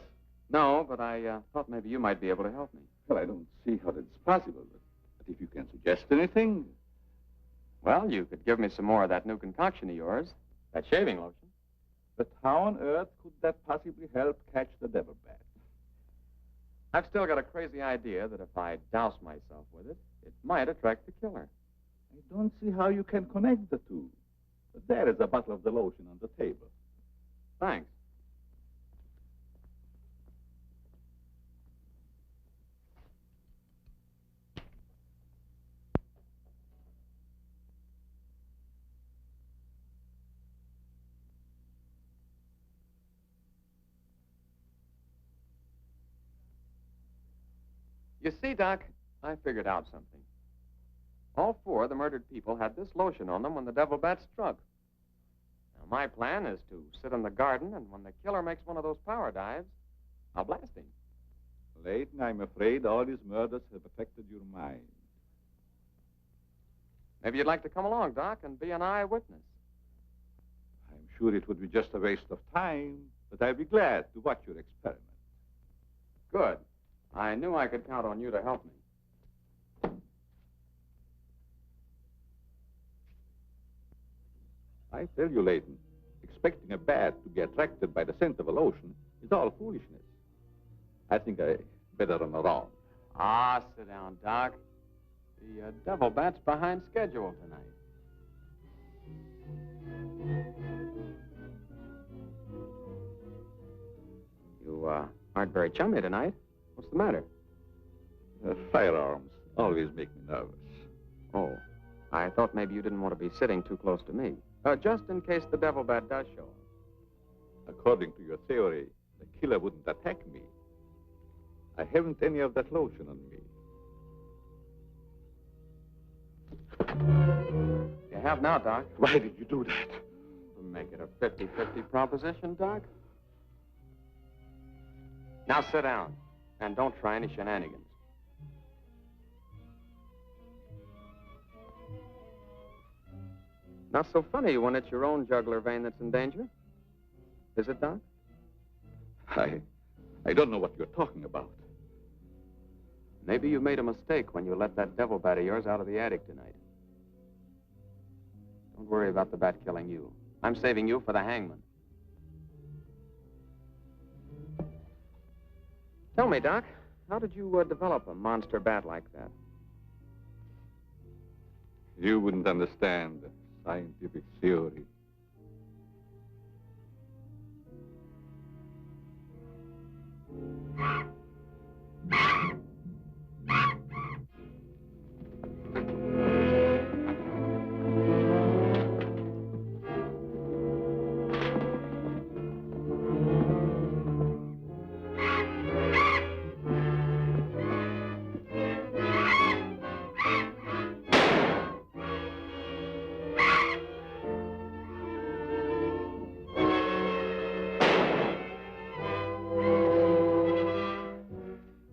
No, but I thought maybe you might be able to help me. Well, I don't see how that's possible, but if you can suggest anything... Well, you could give me some more of that new concoction of yours, that shaving lotion. But how on earth could that possibly help catch the devil bat? I've still got a crazy idea that if I douse myself with it, it might attract the killer. I don't see how you can connect the two. But there is a bottle of the lotion on the table. Thanks. You see, Doc, I figured out something. All four of the murdered people had this lotion on them when the devil bat struck. Now, my plan is to sit in the garden, and when the killer makes one of those power dives, I'll blast him. Leighton, I'm afraid all these murders have affected your mind. Maybe you'd like to come along, Doc, and be an eyewitness. I'm sure it would be just a waste of time, but I'd be glad to watch your experiment. Good. I knew I could count on you to help me. I tell you, Leighton, expecting a bat to be attracted by the scent of a lotion is all foolishness. I think I better run around. Ah, sit down, Doc. The devil bat's behind schedule tonight. You aren't very chummy tonight. What's the matter? Firearms always make me nervous. Oh, I thought maybe you didn't want to be sitting too close to me. Just in case the devil bat does show up. According to your theory, the killer wouldn't attack me. I haven't any of that lotion on me. You have now, Doc. Why did you do that? To make it a 50-50 proposition, Doc. Now sit down, and don't try any shenanigans. Not so funny when it's your own jugular vein that's in danger. Is it, Doc? I don't know what you're talking about. Maybe you made a mistake when you let that devil bat of yours out of the attic tonight. Don't worry about the bat killing you. I'm saving you for the hangman. Tell me, Doc, how did you develop a monster bat like that? You wouldn't understand the scientific theory.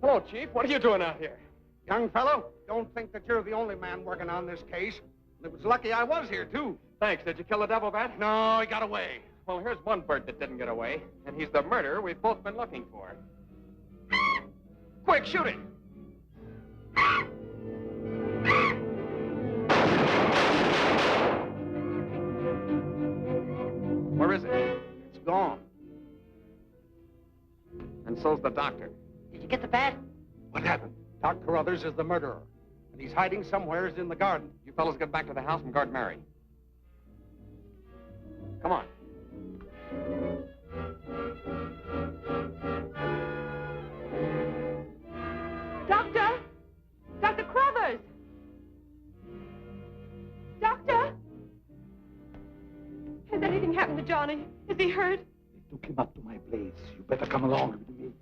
Hello, Chief. What are you doing out here? Young fellow, don't think that you're the only man working on this case. It was lucky I was here, too. Thanks. Did you kill the devil bat? No, he got away. Well, here's one bird that didn't get away, and he's the murderer we've both been looking for. Quick, shoot him! Where is it? It's gone. And so's the doctor. Did you get the bat? What happened? Doc Carruthers is the murderer, and he's hiding somewhere in the garden. You fellas get back to the house and guard Mary. Come on. Doctor! Dr. Crothers! Doctor! Has anything happened to Johnny? Is he hurt? They took him up to my place. You better come along with me.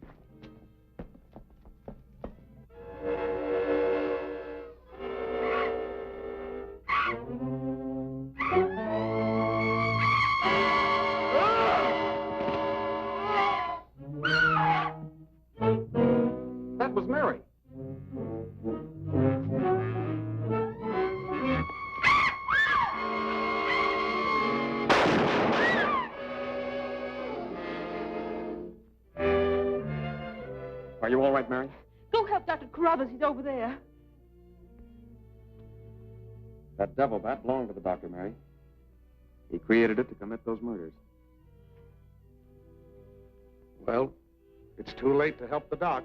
That was Mary. Are you all right, Mary? Go help Dr. Carruthers. He's over there. That devil bat belonged to the doctor, Mary. He created it to commit those murders. Well, it's too late to help the doc.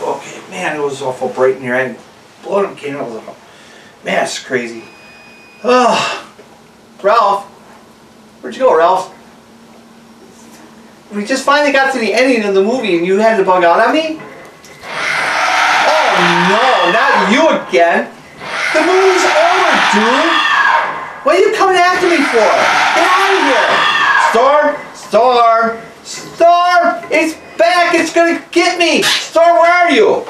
Okay, man, it was awful bright in here. I blowed up candles out. Man, it's crazy. Oh, Ralph? Where'd you go, Ralph? We just finally got to the ending of the movie and you had to bug out on me? Oh no, not you again. The movie's over, dude. What are you coming after me for? Get out of here. Star, it's back. It's gonna get me. Star, where are you?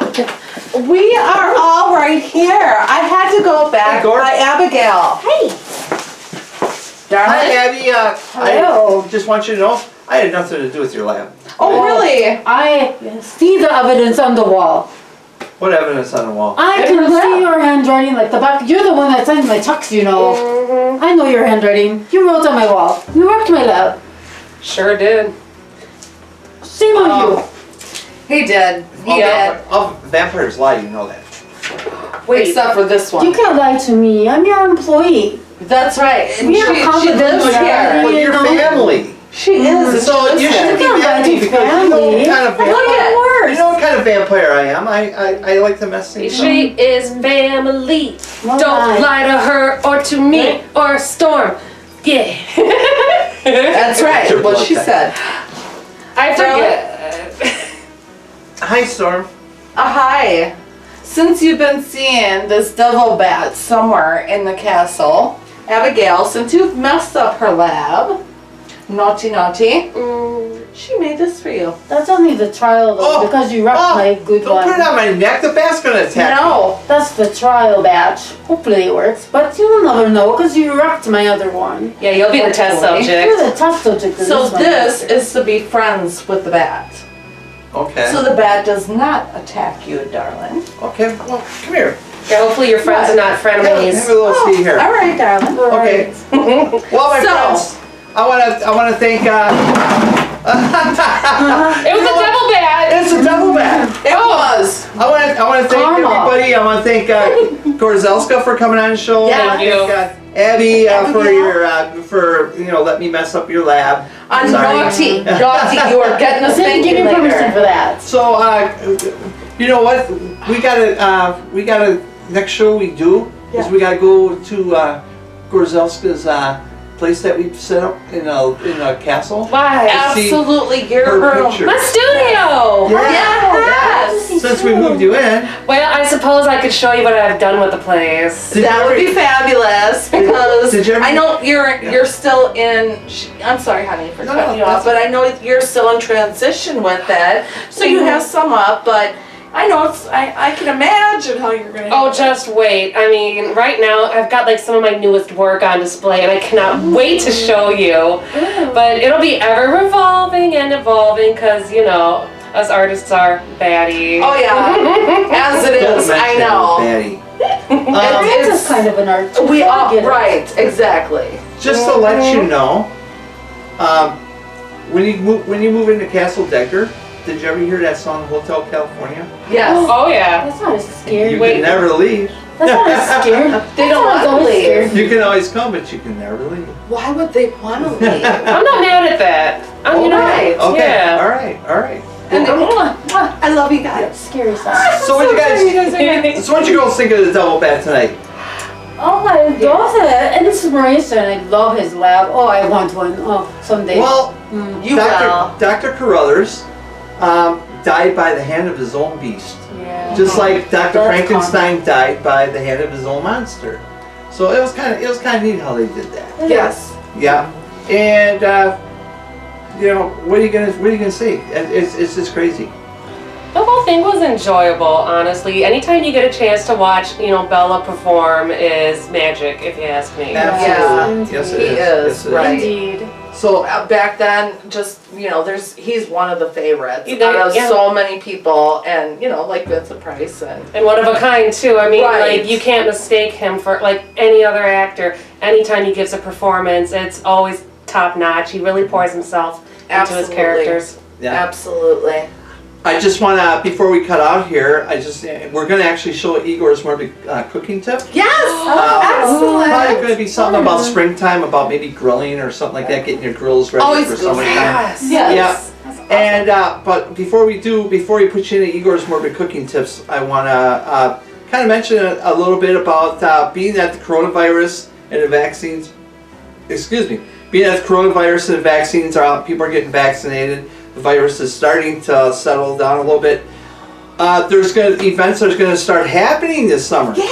We are all right here. I had to go back by Abigail. Hey. Darling. Hi, Abby. Hello. I just want you to know, I had nothing to do with your lab. Oh, really? I see the evidence on the wall. What evidence on the wall? I can see your handwriting like the back. You're the one that signed my checks, you know. I know your handwriting. You wrote on my wall. You worked my lab. Sure did. Shame on you. He did. He did. Vampires lie, you know that. Wait, except for this one. You can't lie to me. I'm your employee. That's right. And We she are confident. lives here. But you're family. She is. So you shouldn't be mad at me because you know what kind of vampire. You know what kind of vampire I am. I like to mess things up. She is family. Don't lie to her or to me or Storm. Yeah. That's right. What she said. I forget. Hi, Storm. Hi. Since you've been seeing this devil bat somewhere in the castle, Abigail, since you've messed up her lab, naughty, she made this for you. That's only the trial though, because you wrecked my good Don't one. put it on my neck. The bat's gonna attack me. No, that's the trial batch. Hopefully it works, but you'll never know because you wrecked my other one. Yeah, you'll be the test subject. You're the test subject. of So one. this is to be friends with the bat. Okay. So the bat does not attack you, darling. Okay, well, come here. Yeah, hopefully your friends are not frenemies. Have a little seat here. All right, darling. Okay. Well, my friends, I wanna thank. It was a devil bat. It's a devil bat. It was. I wanna thank everybody. I wanna thank Gorzelska for coming on the show. Yeah. I wanna thank Abby for letting me mess up your lab. Naughty, you are getting a spanking Give me later. permission for that. So you know what? We gotta next show we do is we gotta go to Gorzelska's place that we set up in a castle. Why? Absolutely, your her room. picture. My studio! Yes! Since we moved you in. Well, I suppose I could show you what I've done with the place. That would be fabulous because Did you ever- I know you're still in. I'm sorry, honey, for cutting you off, but I know you're still in transition with that. So you have some up, but I know I can imagine how you're gonna. Oh, just wait. I mean, right now I've got like some of my newest work on display and I cannot wait to show you. But it'll be ever revolving and evolving because, you know, us artists are batty. Oh yeah, as it is. I know. Batty. It's just kind of an art. too. We I all get it. right, exactly. Just to let you know, when you move into Castle Deadgar, did you ever hear that song Hotel California? Yes. Oh yeah. That's not as scary. You can never leave. That's not as scary. They don't want to leave. You can always come, but you can never leave. Why would they want to leave? I'm not mad at that. I mean, Right. Okay. Yeah. All right. And I love you guys. Scary stuff. So what you guys? So what you girls think of the double bat tonight? Oh, I love it. And it's Maurice, and I love his lab. Oh, I want one. Oh, someday. Well, You will. Dr. Carruthers died by the hand of his own beast. Yeah. Just like Dr. That's Frankenstein died by the hand of his own monster. So it was kind of neat how they did that. Yes. Yeah. And what are you gonna say? It's just crazy. The whole thing was enjoyable, honestly. Anytime you get a chance to watch, Bella perform is magic, if you ask me. Absolutely. Yes, it He is. is, Yes, it right. Indeed. So back then, just he's one of the favorites You out know, of yeah. so many people, and like Vincent Price And one of a kind, too. I mean, Right. like, you can't mistake him for, like, any other actor. Anytime he gives a performance, it's always top-notch. He really pours himself into his Absolutely. characters. Yeah. Absolutely. I just want to, before we cut out here, we're going to actually show Igor's more cooking tip. Yes. Probably Excellent. going to be something about springtime, about maybe grilling or something like that, getting your grills ready Always for good. summertime. Yes. Yeah. And but before we put you into Igor's morbid cooking tips, I want to kind of mention a little bit about being that the coronavirus and the vaccines excuse me, being that coronavirus and the vaccines are out, people are getting vaccinated, the virus is starting to settle down a little bit. Events are going to start happening this summer. Yeah,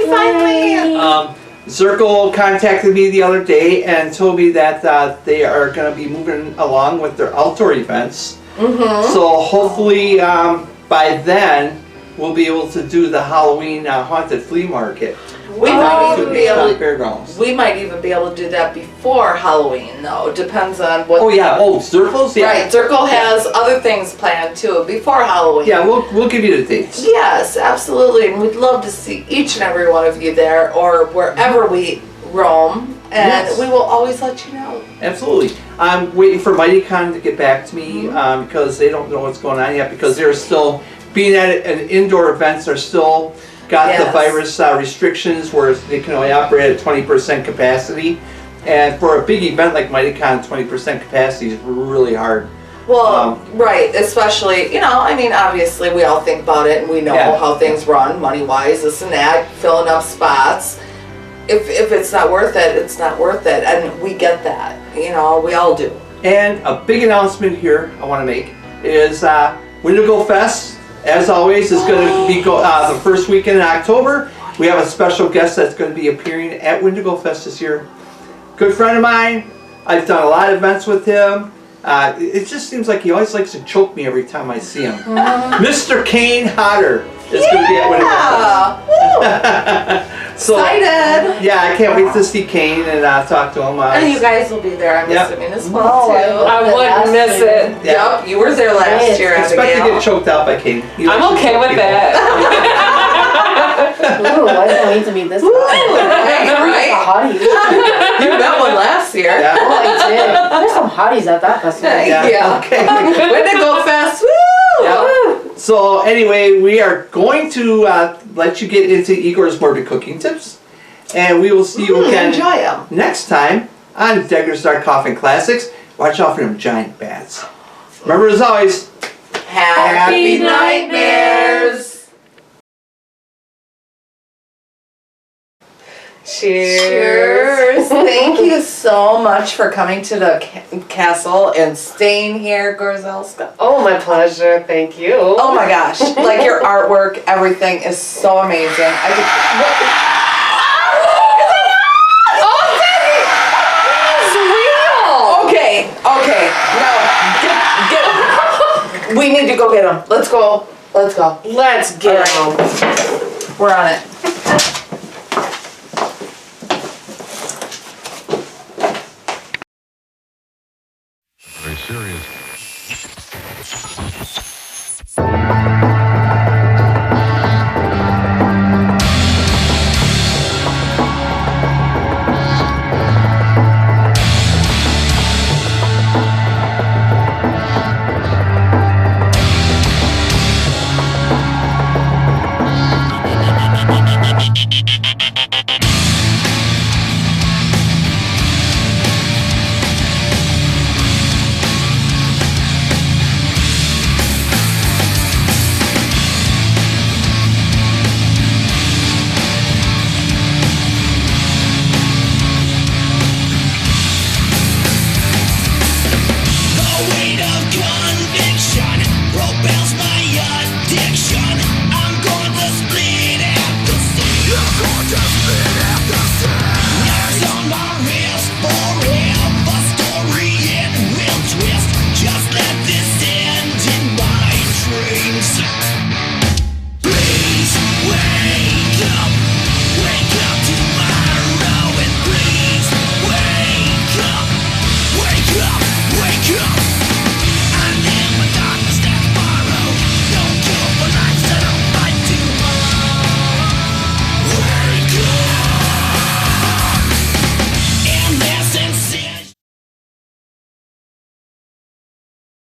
finally. Zirkle contacted me the other day and told me that they are going to be moving along with their outdoor events. So hopefully by then we'll be able to do the Halloween haunted flea market. We might even be able to, fairgrounds. we might even be able to do that before Halloween, though. Depends on what. Oh yeah, Zirkle's, yeah. Right, Zirkle has other things planned too before Halloween. Yeah, we'll give you the dates. Yes, absolutely, and we'd love to see each and every one of you there or wherever we roam, and we will always let you know. Absolutely. I'm waiting for MightyCon to get back to me because they don't know what's going on yet because they're still being at an indoor events. They're still got the virus restrictions where they can only operate at 20% capacity, and for a big event like MightyCon, 20% capacity is really hard. Well, right, especially, I mean, obviously we all think about it and we know how things run, money-wise, this and that, filling up spots. If it's not worth it, it's not worth it, and we get that, we all do. And a big announcement here I want to make is Wendigo Fest, as always, is going to be the first weekend in October. We have a special guest that's going to be appearing at Wendigo Fest this year. Good friend of mine. I've done a lot of events with him. It just seems like he always likes to choke me every time I see him. Mr. Kane Hodder is going to be at Wendigo Fest. So, excited! Yeah, I can't wait to see Kane and talk to him. And you guys will be there, I'm assuming, as well, too. I wouldn't miss it. Yep, you were there last year, Expect Abigail. to get choked out by Kane. I'm okay with that. Ooh, I can't wait to meet this guy. Right? You met one last year. Yeah. Oh, I did. There's some hotties at that festival. Yeah. Okay. Wendigo Fest, woo! Yeah. So anyway, we are going to let you get into Igor's morbid cooking tips, and we will see you again next time on Deadgar's Dark Coffin Classics. Watch out for them giant bats. Remember, as always, happy nightmares! Cheers! Thank you so much for coming to the castle and staying here, Gorzelska. Oh, my pleasure. Thank you. Oh my gosh! Like your artwork, everything is so amazing. Okay. Now, we need to go get him. Let's go. Let's get him. We're on it. Very serious. Wake up!